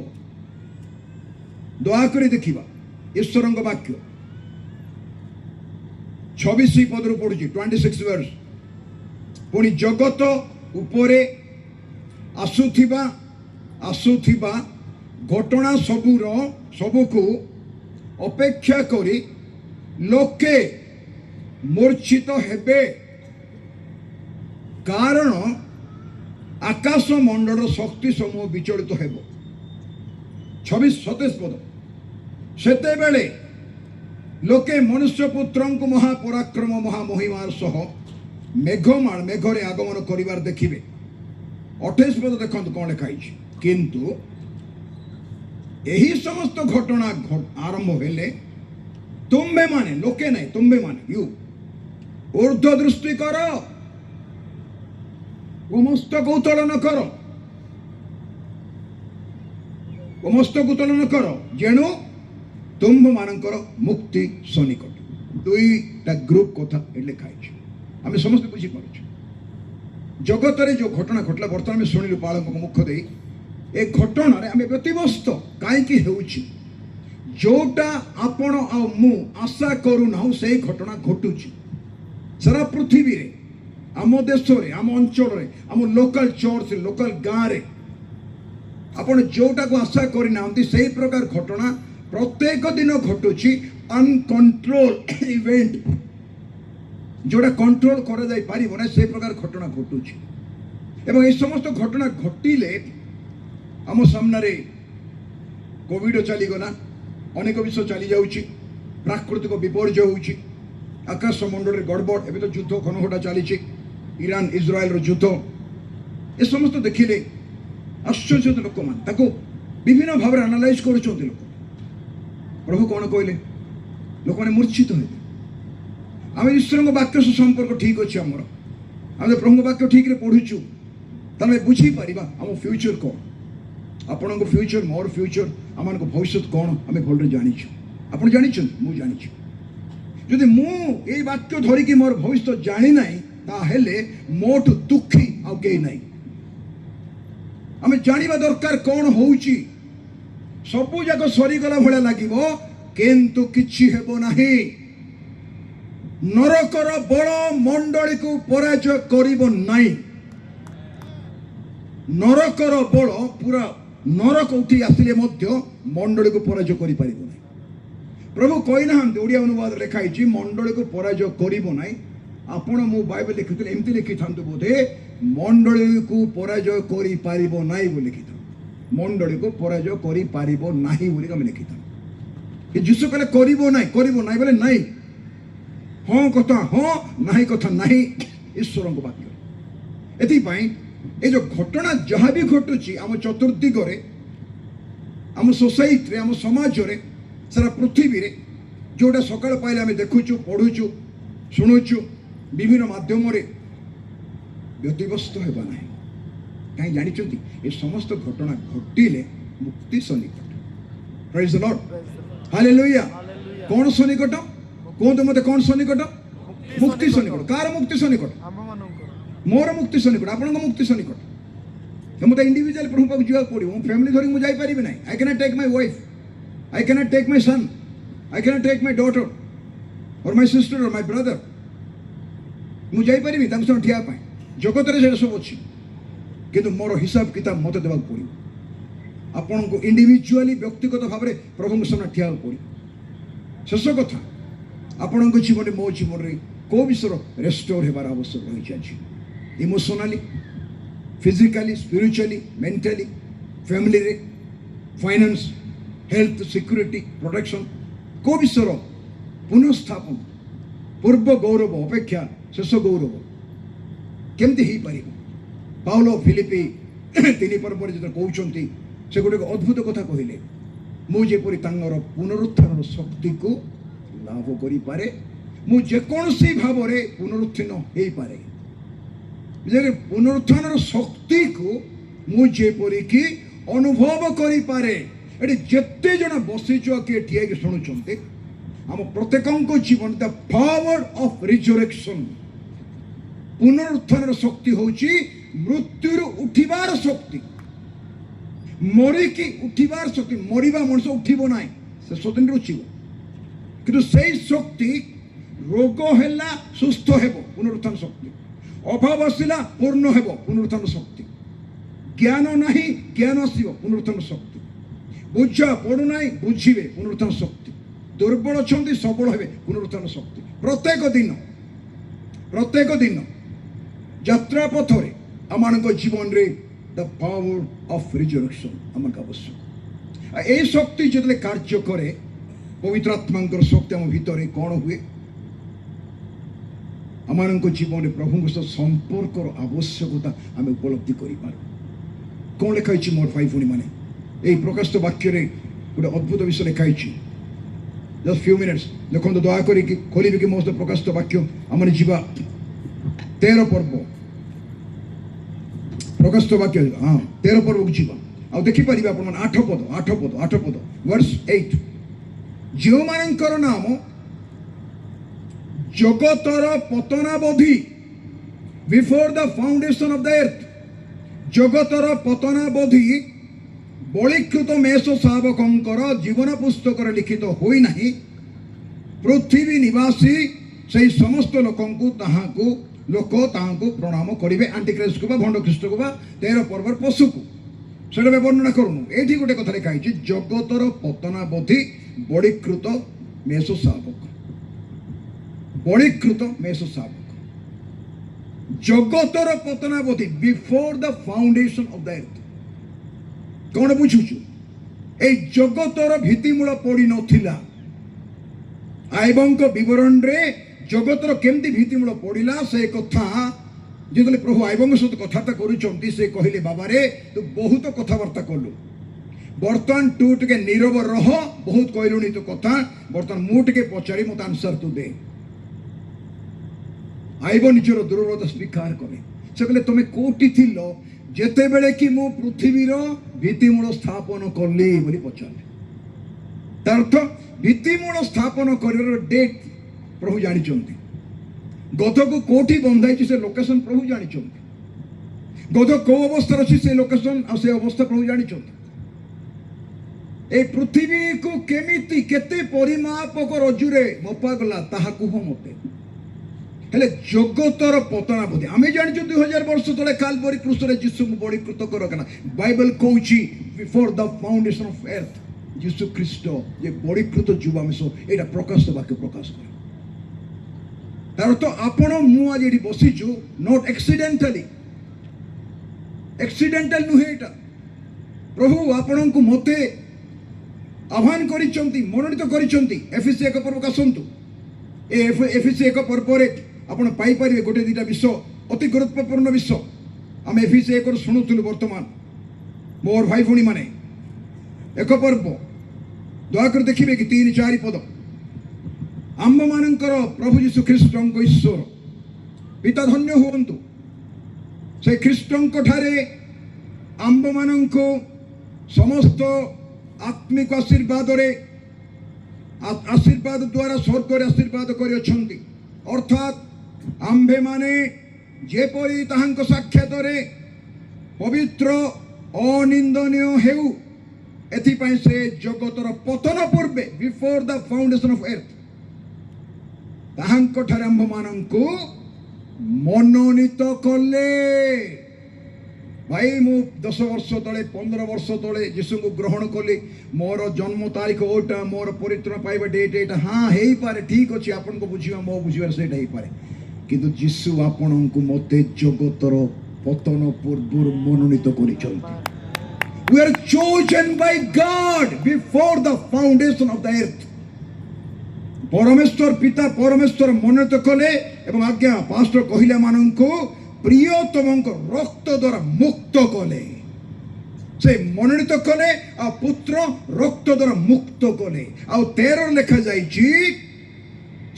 Speaker 1: दयाकरी देखिबा ईश्वरଙ୍କ वाक्य 26 पदरु पडुची 26 वर्ष पुणी जगत उपरे आसुथिबा घटना सबुको अपेक्षा करी लोके मूर्छित हेबे कारण आकाश मंडल शक्ति समूह विचलित हेब 26-27 पद सेते बेले लोके मनुष्य पुत्र को महापराक्रम महामहिमार सह मेघमाल मेघरे आगमन करिवार देखिबे 28 पद देखंतु कोन लिखाई किंतु यही समस्त घटना आरंभ हेले तुम्बे माने लोके नहीं तुम्बे माने यू ऊर्ध्व दृष्टि कर मस्तक उत्तोलन कर मस्तक उत्तोलन कर जेणु तुम्भ मानकर मुक्ति सनिकट दुईटा ग्रुप कथा लिखाई आम समस्त बुझी पार्छ जगत रे जो घटना घटला बर्तमान आम शुणिलु पालक मुख दे ए घटना रे आम व्यतिव्यस्त कहीं होउछि जोटा आपण आ मु आशा करूना से घटना घटुछि सारा पृथ्वी रे आम देश रे आम अंचल रे आम लोकल चर्च लोकल गाँव रे आपण जोटा को आशा करना से प्रकार घटना प्रत्येक दिन घटुछि अनकंट्रोल इवेंट जोड़ा कंट्रोल करा जाई पारिबो ना से प्रकार घटना घटुछि एवं ए समस्त घटना घटिले आम सामने कोविड चली गला अनेक विषय चली जाउछि प्राकृतिक विपर्यय होउछि आकाश मंडल रे गड़बड़ एबे तो युद्ध घनघटा चली ईरान इज्राएल रो युद्ध ए समस्त देखिले आश्चर्य लोक मान विभिन्न भाव एनालाइज करुछन्ति लोक प्रभु कौन कहले लोक मैंने मूर्छित हो आम ईश्वर वाक्य से संपर्क ठीक अच्छे आम आम प्रभु वाक्य ठीक रे पढ़ुचु ताले बुझी पारिबा आम फ्यूचर कौन आपण फ्यूचर मोर फ्यूचर आम भविष्य कौन आम भल जानीचु आप जानी मु जानी जदि मु वाक्य धरिकी मोर भविष्य जानी ना ताहेले मोठ दुखी आउ कई ना आम जानिबा दरकार कौन होउची सबु जाक सरीगला भाया लगे किंतु किछि हेबो नाही नरकर बड़ मंडली को पराजय करिबो नाही नरकर बड़ पूरा नरक उठी आसिले मध्य मंडली को पराजय करि परिबो नाही प्रभु कहि नाहंती ओडिया अनुवाद लिखाई मंडली को पराजय करिबो नाही आपण मु बाइबल लिखितले एमती लिखि थांतु बोधे मंडली को पराजय करि परिबो नाही बोली लिखि मंडली को पराजय करि पारिबो नाही बोली हम लिखिता कि जिसु कहले करिबो नाही बोले नाही हाँ कथा हाँ नाही कथा नाही ईश्वर वाक्य एथि पई ए जो घटना जहाँ भी घटुची आम चतुर्दिग रे आम सोसाइटी रे आम समाज रे सारा पृथ्वी रे जोटा सकाळ पाइले आम देखुचु पढ़ुचु शुणुचु विभिन्न माध्यम रे ବ୍ୟତିବ୍ୟସ୍ତ ହେବା ନାହିଁ। କାହିଁ ଜାଣିଛନ୍ତି ଏ ସମସ୍ତ ଘଟଣା ଘଟିଲେ ମୁକ୍ତି ସନ୍ନିକଟ। ପ୍ରେଜ୍ ଦ ଲର୍ଡ, ହାଲେଲୁୟା। କଣ ସନ୍ନିକଟ କୁହନ୍ତୁ ମତେ? କଣ ସନ୍ନିକଟ? ମୁକ୍ତି ସନ୍ନିକଟ। କାହାର ମୁକ୍ତି ସନ୍ନିକଟ? ମୋର ମୁକ୍ତି ସନ୍ନିକଟ, ଆପଣଙ୍କ ମୁକ୍ତି ସନ୍ନିକଟ। ମୋତେ ଇଣ୍ଡିଭିଜୁଆଲ ପ୍ରଭୁ ପାଖକୁ ଯିବାକୁ ପଡ଼ିବ। ମୁଁ ଫ୍ୟାମିଲି ଧରି ମୁଁ ଯାଇପାରିବି ନାହିଁ। I can't take my wife, I can't take my son, I can't take my daughter or my sister or my brother. ମୁଁ ଯାଇପାରିବି ତାଙ୍କ ସହ ଠିଆ ପାଇଁ। ଜଗତରେ ସେଇଟା ସବୁ ଅଛି, କିନ୍ତୁ ମୋର ହିସାବ କିତାବ ମୋତେ ଦେବାକୁ ପଡ଼ିବ। ଆପଣଙ୍କୁ ଇଣ୍ଡିଭିଜୁଆଲି ବ୍ୟକ୍ତିଗତ ଭାବରେ ପ୍ରଭୁଙ୍କ ସାମ୍ନା ଠିଆ ହେବାକୁ ପଡ଼ିବ। ଶେଷ କଥା, ଆପଣଙ୍କ ଜୀବନରେ ମୋ ଜୀବନରେ କେଉଁ ବିଷୟର ରେଷ୍ଟୋର ହେବାର ଆବଶ୍ୟକ ରହିଛି ଆଜି? ଇମୋସନାଲି, ଫିଜିକାଲି, ସ୍ପିରିଚୁଆଲି, ମେଣ୍ଟାଲି, ଫ୍ୟାମିଲିରେ, ଫାଇନାନ୍ସ, ହେଲ୍ଥ, ସିକ୍ୟୁରିଟି, ପ୍ରୋଟେକ୍ସନ୍, କେଉଁ ବିଷୟର ପୁନଃସ୍ଥାପନ, ପୂର୍ବ ଗୌରବ ଅପେକ୍ଷା ଶେଷ ଗୌରବ କେମିତି ହେଇପାରିବ? ପାଉଲ ଫିଲିପି 3 ପର୍ବରେ ଯେତେବେଳେ କହୁଛନ୍ତି, ସେ ଗୋଟେ ଅଦ୍ଭୁତ କଥା କହିଲେ, ମୁଁ ଯେପରି ତାଙ୍କର ପୁନରୁତ୍ଥାନର ଶକ୍ତିକୁ ଲାଭ କରିପାରେ, ମୁଁ ଯେକୌଣସି ଭାବରେ ପୁନରୁତ୍ଥୀନ ହେଇପାରେ। ପୁନରୁତ୍ଥାନର ଶକ୍ତିକୁ ମୁଁ ଯେପରିକି ଅନୁଭବ କରିପାରେ। ଏଠି ଯେତେ ଜଣ ବସିଛୁ କିଏ ଠିଆ ହେଇକି ଶୁଣୁଛନ୍ତି, ଆମ ପ୍ରତ୍ୟେକଙ୍କ ଜୀବନ ଦ ପାୱାର ଅଫ୍ ରିଜରେକ୍ସନ୍, ପୁନରୁତ୍ଥାନର ଶକ୍ତି ହେଉଛି ମୃତ୍ୟୁରୁ ଉଠିବାର ଶକ୍ତି, ମରିକି ଉଠିବାର ଶକ୍ତି। ମରିବା ମଣିଷ ଉଠିବ ନାହିଁ, ସେ ସ୍ୱତନ୍ତ୍ର ଉଠିବ, କିନ୍ତୁ ସେଇ ଶକ୍ତି ରୋଗ ହେଲା ସୁସ୍ଥ ହେବ, ପୁନରୁତ୍ଥାନ ଶକ୍ତି। ଅଭାବ ଆସିଲା ପୂର୍ଣ୍ଣ ହେବ, ପୁନରୁତ୍ଥାନ ଶକ୍ତି। ଜ୍ଞାନ ନାହିଁ ଜ୍ଞାନ ଆସିବ, ପୁନରୁତ୍ଥାନ ଶକ୍ତି। ବୁଝା ପଡୁନାହିଁ ବୁଝିବେ, ପୁନରୁତ୍ଥାନ ଶକ୍ତି। ଦୁର୍ବଳ ଅଛନ୍ତି ସବଳ ହେବେ, ପୁନରୁତ୍ଥାନ ଶକ୍ତି। ପ୍ରତ୍ୟେକ ଦିନ ଯାତ୍ରା ପଥରେ ଆମମାନଙ୍କ ଜୀବନରେ ଦ ପାୱାର ଅଫ୍ ରିଜରେକ୍ସନ୍ ଆମକୁ ଆବଶ୍ୟକ। এই শক্তি যেতলে কার্য করে, পবিত্র আত্মাঙ্কর শক্তি আমার ভিতরে কଣ ହୁଏ? ଆମମାନଙ୍କ ଜୀବନରେ ପ୍ରଭୁଙ୍କ ସହ ସମ୍ପର୍କର ଆବଶ୍ୟକତା ଆମେ ଉପଲବ୍ଧି କରିପାରୁ। କ'ଣ ଲେଖା ହେଇଛି ମୋର ଭାଇ ଭଉଣୀମାନେ? এই ପ୍ରକାଶିତ ବାକ୍ୟରେ ଗୋଟେ ଅଦ୍ଭୁତ ବିଷୟ ଲେଖା ହେଇଛି। ଜଷ୍ଟ ଫ୍ୟୁ ମିନିଟ୍ସ ଦେଖନ୍ତୁ, ଦୟାକରି ଖୋଲିବେ କି ମୋ ସହିତ ପ୍ରକାଶିତ ବାକ୍ୟ। ଆମର ଯିବା 13 ପର୍ବ, ପ୍ରକାଶିତ ବାକ୍ୟ, ହଁ 13 ପର୍ବକୁ ଯିବା। ଆଉ ଦେଖିପାରିବେ ଆପଣମାନେ 8 ପଦ ଭର୍ସ 8। ଯେଉଁମାନଙ୍କର ନାମ ଜଗତର ପତନାବଧି, before the foundation of the earth, ଜଗତର ପତନାବଧି ବଳୀକୃତ ମେଷ ଶାବକଙ୍କର ଜୀବନ ପୁସ୍ତକରେ ଲିଖିତ ହୋଇନାହିଁ, ପୃଥିବୀ ନିବାସୀ ସେହି ସମସ୍ତ ଲୋକଙ୍କୁ ତାହାଙ୍କୁ ପ୍ରଣାମ କରିବେ। ଆଣ୍ଟିଖ୍ରୀଷ୍ଟକୁ ବା ଭଣ୍ଡ ଖ୍ରୀଷ୍ଟକୁ ବା 13 ପର୍ବର ପଶୁକୁ। সেটা আমি বর্ণনা করুন। এইটি গোটে কথা লেখা হয়েছে, জগতর পতনাবধি বড়ীকৃত মেষ শাবক। বড়ীকৃত মেষ শাবক, জগতর পতনাবধি, before the foundation of the earth. কোন বুঝুছু? এই জগতর ভিত্তিমূল পড়ি নথিলা। আইবঙ্ক বিবরণরে জগতর কেমতি ভিত্তিমূল পড়িলা সে কথা যেতলে প্রভু আইবঙ্ক সহ কথাবার্তা করুଛନ୍ତି, সে কহিলে, বাবারে তু বহুত কথাবার্তা কলু, বর্তমান তু টিকে নীরব রহ, বহুত কইলুনি তো কথা, বর্তমান মু টিকে পচারি মতো আনসার তু দে। আইব নিজের দুর্বলতা স্বীকার করে। সে কলে, তুমি কোটি থিল যেতেবেলে কি মু পৃথিবীর ভিত্তিমূল স্থাপন কলি বলি পচারে। তার অর্থ ভিত্তিমূল স্থাপন করিবার ডেট প্রভু জানিଛନ୍ତି। গধକୁ কোটি বন্ধাইছি সে লোকেশন প্রভু জানিଛନ୍ତି। গধ কেউ অবস্থার ଅଛି সে লোকেশন আর সে অবস্থা প্রভু জানিଛନ୍ତି। এই পৃথিবীକୁ কেমিতি কেতে পরিমাপক রজ্জুরে মপাগলা তাহা কুহ মতে। ହେଲେ ଜଗତର ପତନାବଧି ଆମେ ଜାଣିଛୁ 2000 ବର୍ଷ ତଳେ କାଲବରୀ କ୍ରୁଶରେ ଯୀଶୁଙ୍କୁ ବଳୀକୃତ କରାଗଲା। ବାଇବେଲ କହୁଛି before the foundation of earth ଯୀଶୁ ଖ୍ରୀଷ୍ଟ ଯେ ବଳୀକୃତ ଯୁବ ଆମେ ସବୁ ଏଇଟା ପ୍ରକାଶ ବାକ୍ୟ ପ୍ରକାଶ କରେ। ତାର ଅର୍ଥ ଆପଣ ମୁଁ ଆଜି ଏଠି ବସିଛୁ ନଟ୍ ଆକ୍ସିଡେଣ୍ଟାଲି, ଆକ୍ସିଡେଣ୍ଟାଲ ନୁହେଁ ଏଇଟା। ପ୍ରଭୁ ଆପଣଙ୍କୁ ମୋତେ ଆହ୍ୱାନ କରିଛନ୍ତି, ମନୋନୀତ କରିଛନ୍ତି। ଏଫେସୀ 1 ପର୍ବକୁ ଆସନ୍ତୁ। ଏ ଏଫେସୀ 1 ପର୍ବରେ ଆପଣ ପାଇପାରିବେ ଗୋଟେ ଦୁଇଟା ବିଷୟ, ଅତି ଗୁରୁତ୍ୱପୂର୍ଣ୍ଣ ବିଷୟ। ଆମେ ଏଫେସୀ 1 ଶୁଣୁଥିଲୁ। ବର୍ତ୍ତମାନ ମୋର ଭାଇ ଭଉଣୀ ମାନେ 1 ପର୍ବ ଦୟାକରି ଦେଖିବେ କି 3-4 ପଦ। ଆମ୍ଭମାନଙ୍କର ପ୍ରଭୁ ଯୀଶୁ ଖ୍ରୀଷ୍ଟଙ୍କ ଈଶ୍ୱର ପିତା ଧନ୍ୟ ହୁଅନ୍ତୁ, से ख्रीष्टଙ୍କ ଠାରେ आम्भମାନଙ୍କୁ समस्त आत्मिक आशीर्वाद द्वारा स्वर्ग आशीर्वाद करिଅଛନ୍ତି अर्थात आम्भे माने जेपरि ताहांक साक्षातरे पवित्र अनिंदनीय हेउ एथिपाई से जगतर पतन पूर्वे before the foundation of earth ताहांक ठारे आम्भମାନଙ୍କୁ मनोनीत कले भाई मु 10 वर्ष तले 15 वर्ष तले यीशु को ग्रहण कली मोर जन्म तारीख ओटा मोर परित्र पाइबा डेट एटा हाँ हेई पारे ठीक अछि आपन को बुझिबा मो बुझिबार सेटा हेई पारे किंतु यीशु आपन को मते जगतर पतन पूर्व मनोनीत करिसंती we are chosen by God before the foundation of the earth परमेश्वर पिता परमेश्वर मनोनीत कले एवं आज्ञा पास्टर कहिला माननको प्रियतमक रक्त द्वारा मुक्त कले से मनोनीत कले आ पुत्र रक्त द्वारा मुक्त कले आ 13 लेखा जाइछि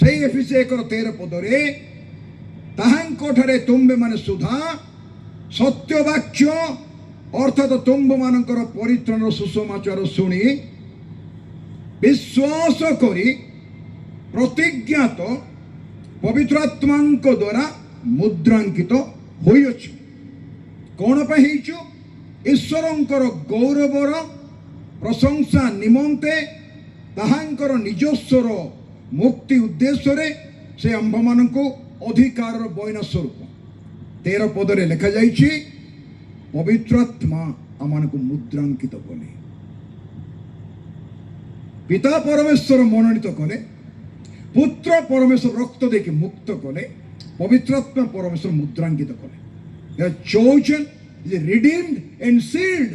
Speaker 1: से एफिसी 1:13 पदरे ताहांको ठारे तुम्बे माने सुधा सत्य वाक्य अर्थात तुम्ब मानकर परित्रण सुसमाचार शुणी विश्वास करी प्रतिज्ञात पवित्र आत्मांक द्वारा मुद्रांकित होइछि कोन पे हिचु ईश्वरंकर गौरवर प्रशंसा निमंते ताहांकर निजस्वर मुक्ति उद्देश्य रे से आंभ माननको अधिकार बयन स्वरूप 13 पदरे लिखा जाइछि पवित्र आत्मा आमानको मुद्रांकित कले पिता परमेश्वर मनोनीत कले पुत्र परमेश्वर रक्त देके मुक्त कले पवित्र आत्मा परमेश्वर मुद्रांकित कले they are chosen is redeemed and sealed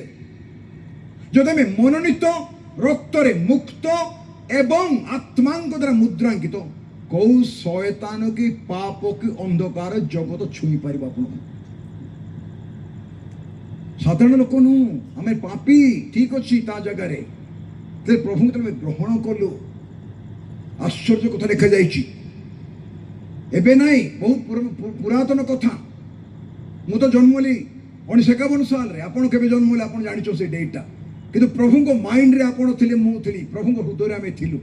Speaker 1: जो तमे मनोनीत रक्त रे मुक्त एवं आत्मांक द्वारा मुद्रांकित को शयतान की पाप की अंधकार जगत छुई पारिबा आपण साधारण लोक नु आमे पापी ठीक अछि ता जगह रे ते प्रभु तमे ग्रहण कलु आश्चर्य कथा लिखा जाइछि एबे नाही बहुत पुरातन कथा मु तो जन्मली 1951 साल रे आपण केबे जन्मले आपण जानिछो से डेटा किंतु प्रभु को माइंड रे आपण थिले मु थिली प्रभु को हृदय रे आमे थिलु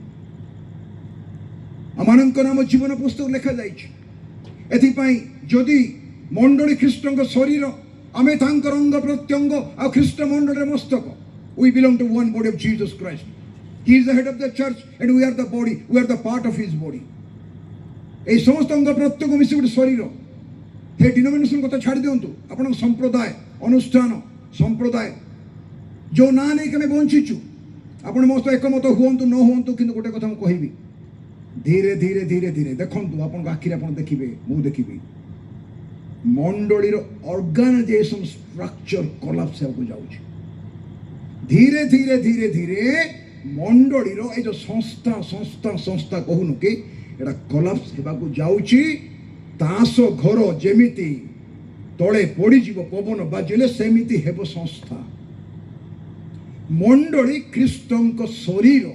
Speaker 1: आमानंक नाम जीवन पुस्तक लिखा जाइछि एथि पई जदि मंडली ख्रीष्टंक शरीर आमे तांकर अंग प्रत्यंग आ ख्रीष्ट मंडली मस्तक we belong to one body of Jesus Christ he is the head of the church and we are the body we are the part of his body ए समस्त अंग प्रत्यंग मिसी गुटे शरीर हे डिनोमिनेशन कथा छाड़ दियंतु आपण संप्रदाय अनुष्ठान संप्रदाय जो ना नहीं के बंचीचु आपण मस्त एकमत हुअंतु न हुअंतु किंतु गोटे कथा मु कहिबी धीरे धीरे धीरे धीरे देखंतु आपण आखिर आपण देखिबे मु देखिबी मंडली रो ऑर्गेनाइजेशन स्ट्रक्चर कोलैप्स होको जाउछि धीरे धीरे धीरे धीरे मंडली रो ए जो संस्था संस्था संस्था कहूनु कि एटा कोलैप्स हेबाको जाउछि तास घर जेमिति तळे पड़ी जीव पवन बाजिले सेमिति हेबो संस्था मंडली ख्रीष्टंक शरीर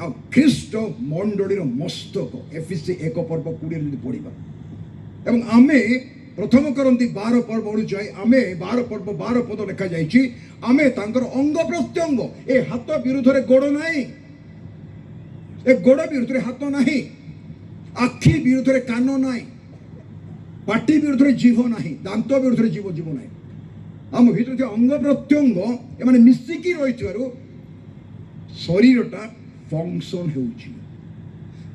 Speaker 1: आ ख्रीष्ट मंडलीर मस्तक एफिसी 1 पर्व 20 जदि पढ़िबा एवं आमे प्रथम करंती 12 पर्व ओळु जाय आमे 12 पर्व 12 पद लिखा जायछि आमे तांकर अंग प्रत्यंग ए हाथ विरुद्ध रे गोड़ नाही ए गोड़ विरुद्ध रे हाथ नाही आखि विरुद्ध रे कान नाही पाटी विरुद्ध रे जीव नाही दांत विरुद्ध रे जीव जीव नाही आम भितर अंग प्रत्यंग ए माने मिसिकी रहिथारु शरीरटा फंक्शन होउछि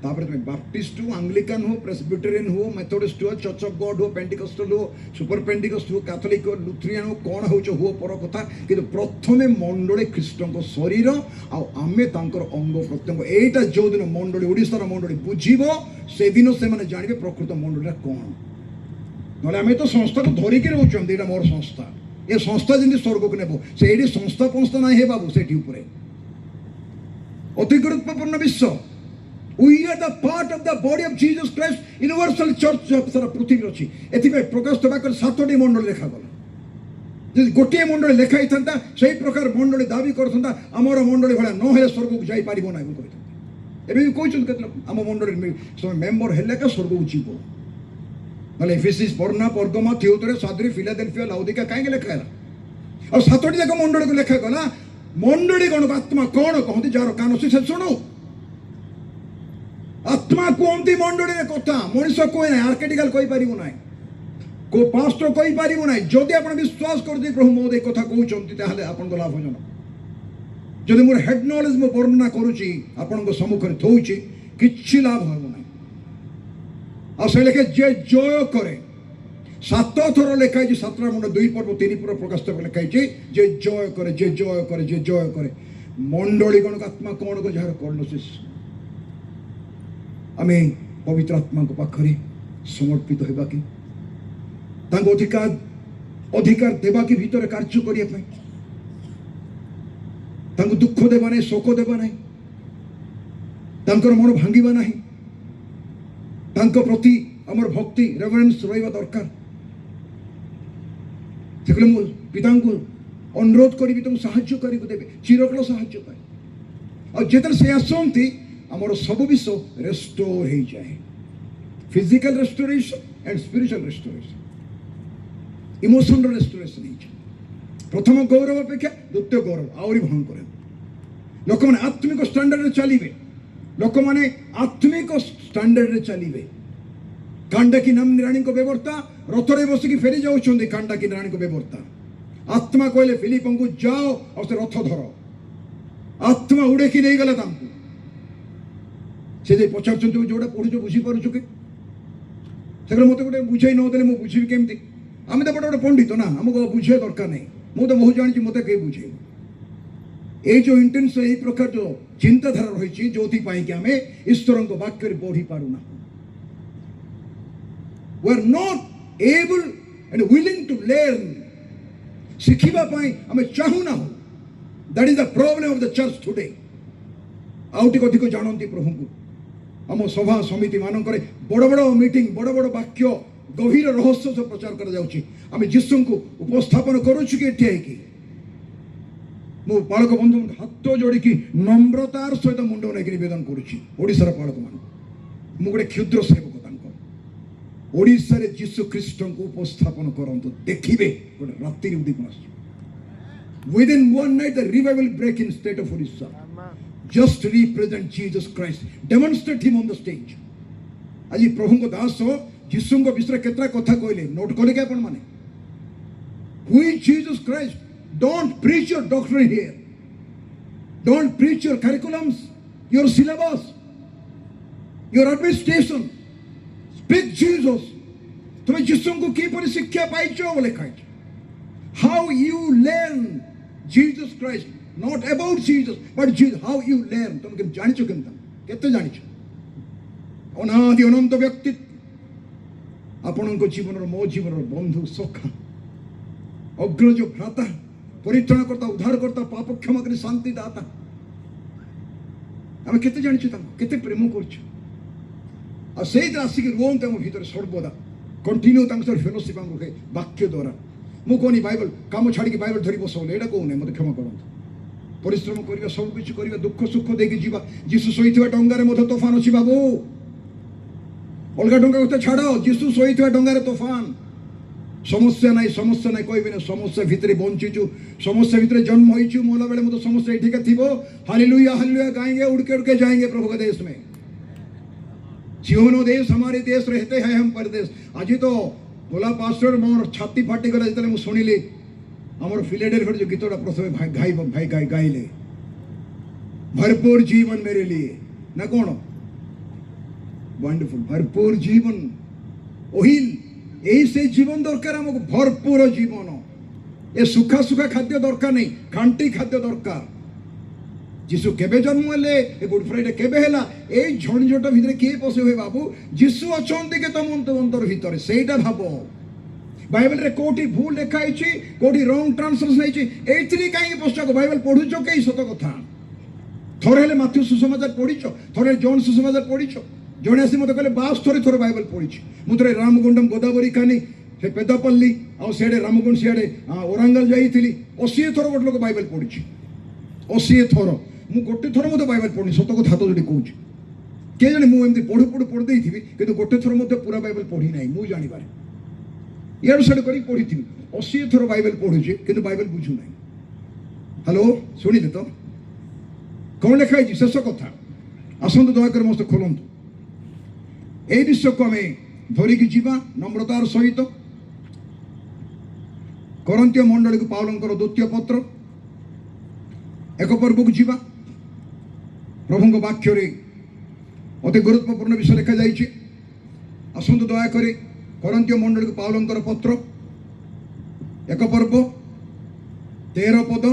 Speaker 1: तापर तुम बाप्टिस्ट हो एंग्लिकन हो प्रेस्बिटेरियन हो मेथोडिस्ट हो चर्च ऑफ गॉड हो पेंटिकस्टल हो सुपर पेंटिकस्ट हो कैथोलिक हो लुथरियन हो कोन होचो हो पर कथा कि प्रथमे मंडली ख्रीष्टंक शरीर आ आमे तांकर अंग प्रत्यंग एटा जो दिन मंडली ओडिसा रो मंडली बुझिबो से दिन से माने जानिबे प्रकृत मंडलीरा कोन नले आमे तो संस्था को धरि के रहउछम एटा मोर संस्था ए संस्था जिंदी स्वर्ग को नेबो से एडी संस्था पंस्था नाही हे बाबू सेठी ऊपरे अति गुरुत्वपूर्ण विश्व We are the part of the body of Jesus Christ, universal church सारा पृथ्वी अछि एथिबे प्रकाश तबाकर 7टी मंडल लेखा गला जे गोटे मंडल लेखा इथंता सही प्रकार मंडल दाबी करथंता हमर मंडल भला न हेले स्वर्ग को जाई पारिबो ना कहथंता एबे कोइ चुन केतला हम मंडल सब मेंबर हेले का स्वर्ग को जीवो नले एफेसिस बर्ना पर्गमा थियोतरे सादरी फिलाडेल्फिया लाउदिका काहे लेखा है और सातोटी जाक मंडली को लेखा गला मंडली कौन आत्मा कौन कहते जार कान से शुणु आत्मा कहती मंडली कथा मनीष कहे ना आर्केटिकल कही पार ना को पास्टर कही पार ना जदि आप विश्वास करते प्रभु मोदी कथा कहते आपन लाभजनक जदि मोर हेड नॉलेज मु वर्णना करुच्ची आपण सम्मुखें थोची किछि लाभ हो ना आ से लेखे जे जय करे 7 थर लेखाई 7 मुंड 2 पर्व 3 पर्व प्रकाश लेखाई जे जय करे जे जय करे जे जय करे मंडली गण आत्मा कौन को जार कर्ण आमे पवित्र आत्मा को पाखरे समर्पित होगा कि अधिकार अधिकार देवा कि भीतर कार्य करने दुख देवा ना शोक देवा ना मन भांगा ना प्रति आमर भक्ति रेवरेन्स रहा दरकार से पिता को अनुरोध करी तुम साहाय्य करी देवे चिरकाल साहाय्य पाए और जिते से आसती आमर सब विष रेस्टोर हो जाए physical restoration and spiritual restoration emotional restoration प्रथम गौरव अपेक्षा द्वितीय गौरव आहरी भयंकर लोक मैंने आत्मिक स्टैंडर्ड चलिए लोक मैंने आत्मिक स्टैंडर्ड चलिए कांडाकी नाम राणी को व्यवस्था रथरे बसिकी फेरी जाऊँ कांडाकी राणी को व्यवस्था आत्मा कहले फिलिप को जाओ और से रथ धर आत्मा उड़ेकी नहीं गला से पचार जोड़ा पढ़ुच बुझीपार कि मत गोटे बुझे नदेले मुझे बुझी केमती आम तो गोटे पंडित ना आमको बुझे दरकार नहीं मुझे तो बहुत जानी मत कहीं बुझे ये जो इंटेंस यही प्रकार जो चिंताधारा रही जो कि आम ईश्वर वाक्य बढ़ी पारूना we are not able and willing to learn शिखिबा पाई आम चाहूना हो that is the problem of the church today आउटिक अधिक जानती प्रभु को आम सभा समिति मानक बड़ बड़ मीटिंग बड़ बड़ वाक्य गभीर रहस्य सब प्रचार कर जाउची आम जीसु को उपस्थापन करूछु कि एठी आइकी मु बालक बंधु हाथ जोड़ी की नम्रतार सहित मुंड नहीं निवेदन करुच्ची ओडिशार बालक मान मु गोटे क्षुद्र सेवक ओडिशा रे जीसु ख्रीष्ट को उपस्थापन करंतु देखिबे गोटे रात्रि उद्दीपन within one night the revival will break in state of Odisha just to represent Jesus Christ demonstrate him on the stage आज प्रभु को दास जीसु को विषय केतरा कथा कहले नोट करे के अपन माने who is Jesus Christ don't preach your doctrine here don't preach your curriculums your syllabus your administration Speak Jesus. तुम्हें जिसु को की पर शिक्षा पाइचो बोले खाइच how you learn Jesus Christ not about Jesus but Jesus how you learn तुम केम जानिचो केम तम केते जानिचो अनादि अनंत व्यक्तित्व आपनक जीवन मो जीवन बंधु सखा अग्रज भ्राता परित्राण करता उद्धार करता पाप क्षमा करी शांति दाता आम केते जानिचो तम केते प्रेम करछो आ सेही आसिक रुहते आम भीतर सर्वदा कंटिन्यू फेलोशिप आम रखे वाक्य द्वारा मु कहनी बाइबल काम छाड़ी बाइबल धरी बस यहाँ कहूना मत क्षमा करूँ परिश्रम करवा सबकि करवा दुख सुख देकी जीवा जीसु शोई डंगार तोफान अच्छी बाबू अलग डंगा कथा छाड़ जीसु शोई डंगार तोफान समस्या ना कहबी ना समस्या भितर बंचीचु समस्या भितर जन्म होइचु मोला बेले मत समस्या ये थी हालेलुया हालेलुया गाएंगे उड़के उड़के जाएंगे प्रभु के देश में सियोनो देश हमारे देश रहते हैं हम परदेश आज तो बोला पास्टर मोर छाती फाटी गला जितने मु सुनिली हमर फिलाडेल्फिया जो गीतटा प्रथम भाई गाइले भरपूर जीवन मेरे लिए ना कौन वंडरफुल भरपूर जीवन ओहिल यही से जीवन दरकार हमको भरपूर जीवन ये सुखा सुखा खाद्य दरकार नहीं खांटी खाद्य दरकार जीसु केबे जन्म हेले गुड फ्राइडे केबे हेला ए झणझट भितर किए पसे हुए बाबू जीसु अछंती के तम अंतर भितर सेटा भाबो बाइबल रे कोठी भूल लिखा है कोठी रॉन्ग ट्रांसलेशन है एथरी काई पुस्तक बाइबल पढुचो के सत कथा थोर हेले माथ्यू सुसमाचार पढिचो थोर जॉन सुसमाचार पढिचो जणे आसी मते कहले 52 थोर बाइबल पढिची मु तरे रामगुंडम गोदावरी खानी से पेदापल्ली आ सेडे रामगुंड सियाडे ओरांगल जाईथिली 80 थोर गोट लोक बाइबल पढिची 80 थोर मु गोटे थोर मते बाइबल पढनी सत कथा हाथ जोडी कहूची किए जाने मुझे पढ़ू पढ़ू पढ़ दी थी कि गोटे थर मत पूरा बाइबल पढ़ी ना मुझे जानवर इड़ साइड कर पढ़ी थी 80 थर बाइबल पढ़ुचे कि बाइबल बुझू ना हेलो शुणिले तो कौन लिखाई शेष कथा आसतु दयाकर मस्त खोलतु यही विषय को आम धरिकी जीवा नम्रतार सहित करंतीय मंडली को पावलंकर द्वितीय पत्र एक पर्व को जीवा प्रभु वाक्य अति गुरुत्वपूर्ण विषय लिखा जाइए आसतु दयाकर करंतीय मंडली को पावलंकर पत्र एक पर्व 13 पद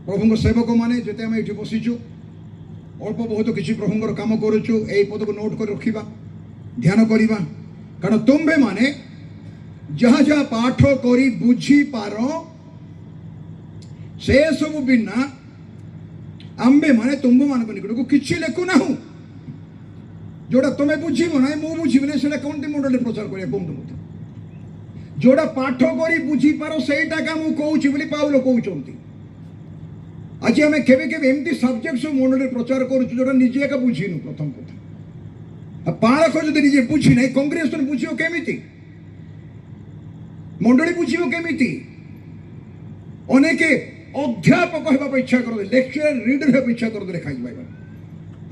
Speaker 1: प्रभु सेवक मैंने जिते आम ये बसीचु अल्प बहुत किसी प्रभुंर काम करुचु यही पद को नोट कर रखा ध्यान करवा कारण तुम्भे माने जहाँ जहाँ पाठ करी बुझी पार से सब बिना आंबे माने तुम्भ मान निकट को किसी लेखुना जोड़ा तुम्हें बुझीब ना मु बुझीबी से कौन मंडल प्रचार कर कहते जोड़ा पाठ करी बुझी पार से कहूँ पाउल कहते आज आम के सब्जेक्ट सब मंडल प्रचार करोटा निजे एका बुझीनु प्रथम कथा पालक जो निजे बुझी ना कंग्रेगेशन बुझ केमी मंडली बुझ केमी अनेके अध्यापक होगा इच्छा करते लेक्चर रीडर होगा इच्छा करते लिखा बाइबल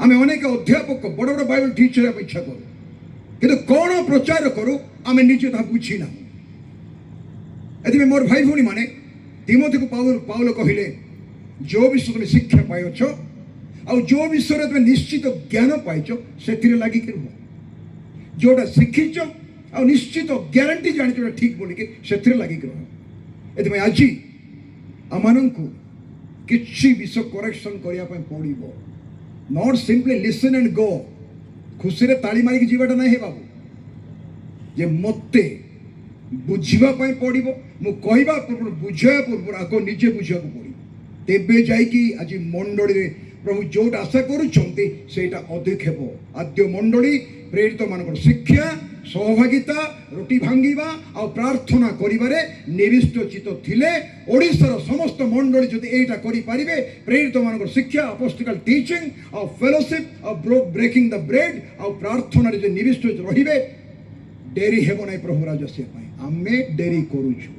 Speaker 1: आम अनेक अध्यापक बड़ बड़ बाइबल टीचर होगा इच्छा करूँ कि कौन प्रचार करूँ आम निजे ता बुझी ना ये मोर भाई भौणी मैंने तिमोथी को पाउल कहले जो विषय तुम शिक्षा पाइछ आ जो विषय तुम निश्चित ज्ञान पाइछ से लगिक रुह जोटा शिखीच आ निश्चित ग्यारंटी जानी जो ठीक बोलिकी से लगिक रुह ये आज आम किसी विषय करेक्शन करने पड़ो not simply listen and go खुशी रे ताली मारिक जीवाटा ना बाबू जे मते बुझापी पड़ो मु कहवा पूर्व बुझा पूर्व आग निजे बुझा पड़ो तेबे जाइकी आज मंडली प्रभु जोटा आशा करुँचा अधिक हेब आद्य मंडली प्रेरित मान शिक्षा सहभागिता रोटी भांगा आ प्रार्थना करिबारे निविष्ट चित थिले ओडिशार समस्त मंडली जदि एटा करि पारिबे प्रेरित मान शिक्षा अपोस्टिकल टीचिंग आ फेलोशिप आ ब्रेकिंग द ब्रेड आ प्रार्थना रे निविष्ट रहिबे डेरी हेब ना प्रभु राजस्व आमे डेरी करूछु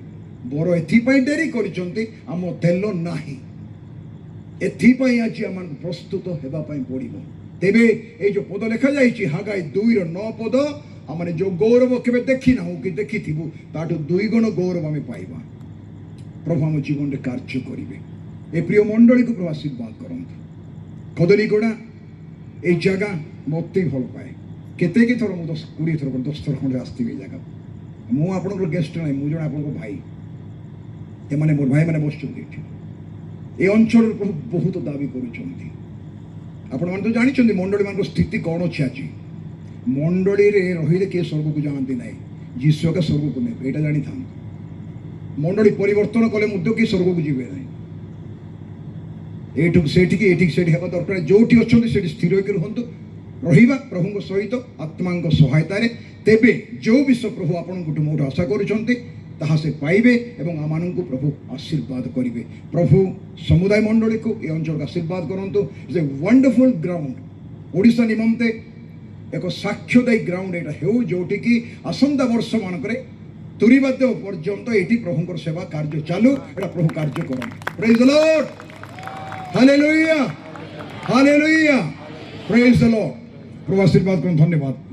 Speaker 1: बर एथि डेरी करिसंती आम तेल नाही एथिपाई आज आम प्रस्तुत होगापी पड़ो तेबे ये जो पद लिखा जाइए हागाई 2:9 पद आम जो गौरव के देखी ना कि देखी थी ताठू 2 गुण गौरव आम पाइबा प्रभु आम जीवन में कार्य करेंगे ए प्रिय मंडली को प्रभु आशीर्वाद करते कदलीगोड़ा ये जगह मत भल पाए केते थर मुझे 10-20 थर 10 थर खंडे आसती जगह मुझे गेस्ट ना मुझे आप भाई ये मोर भाई मैंने बस ये अंचल बहुत दाबी कर तो जानते मंडली मान स्थिति कौन अच्छे आज मंडली रही किए स्वर्ग को जाती ना जीशु का स्वर्ग को नहीं यहाँ जानी था मंडली परिवर्तन कले किए स्वर्ग को जीवे ना ये हवा दरकार जो अच्छे स्थिर होकर रुहतु रहा प्रभु सहित आत्मा सहायतार तेबे जो विषय प्रभु आपको मोट आशा करुँच ताहा से पाइबे एवं आम प्रभु आशीर्वाद करेंगे प्रभु समुदाय मंडली को ये अंचल का आशीर्वाद करंतु is a wonderful ground Odisha निमंते एक साक्ष्यदायी ग्राउंड यहाँ हो जोटि की आसंता वर्ष मानक तुरीबाद पर्यंत ये प्रभुंकर सेवा कार्य चालू एटा प्रभु कार्य कर praise the Lord hallelujah hallelujah praise the Lord प्रभु आशीर्वाद कर धन्यवाद।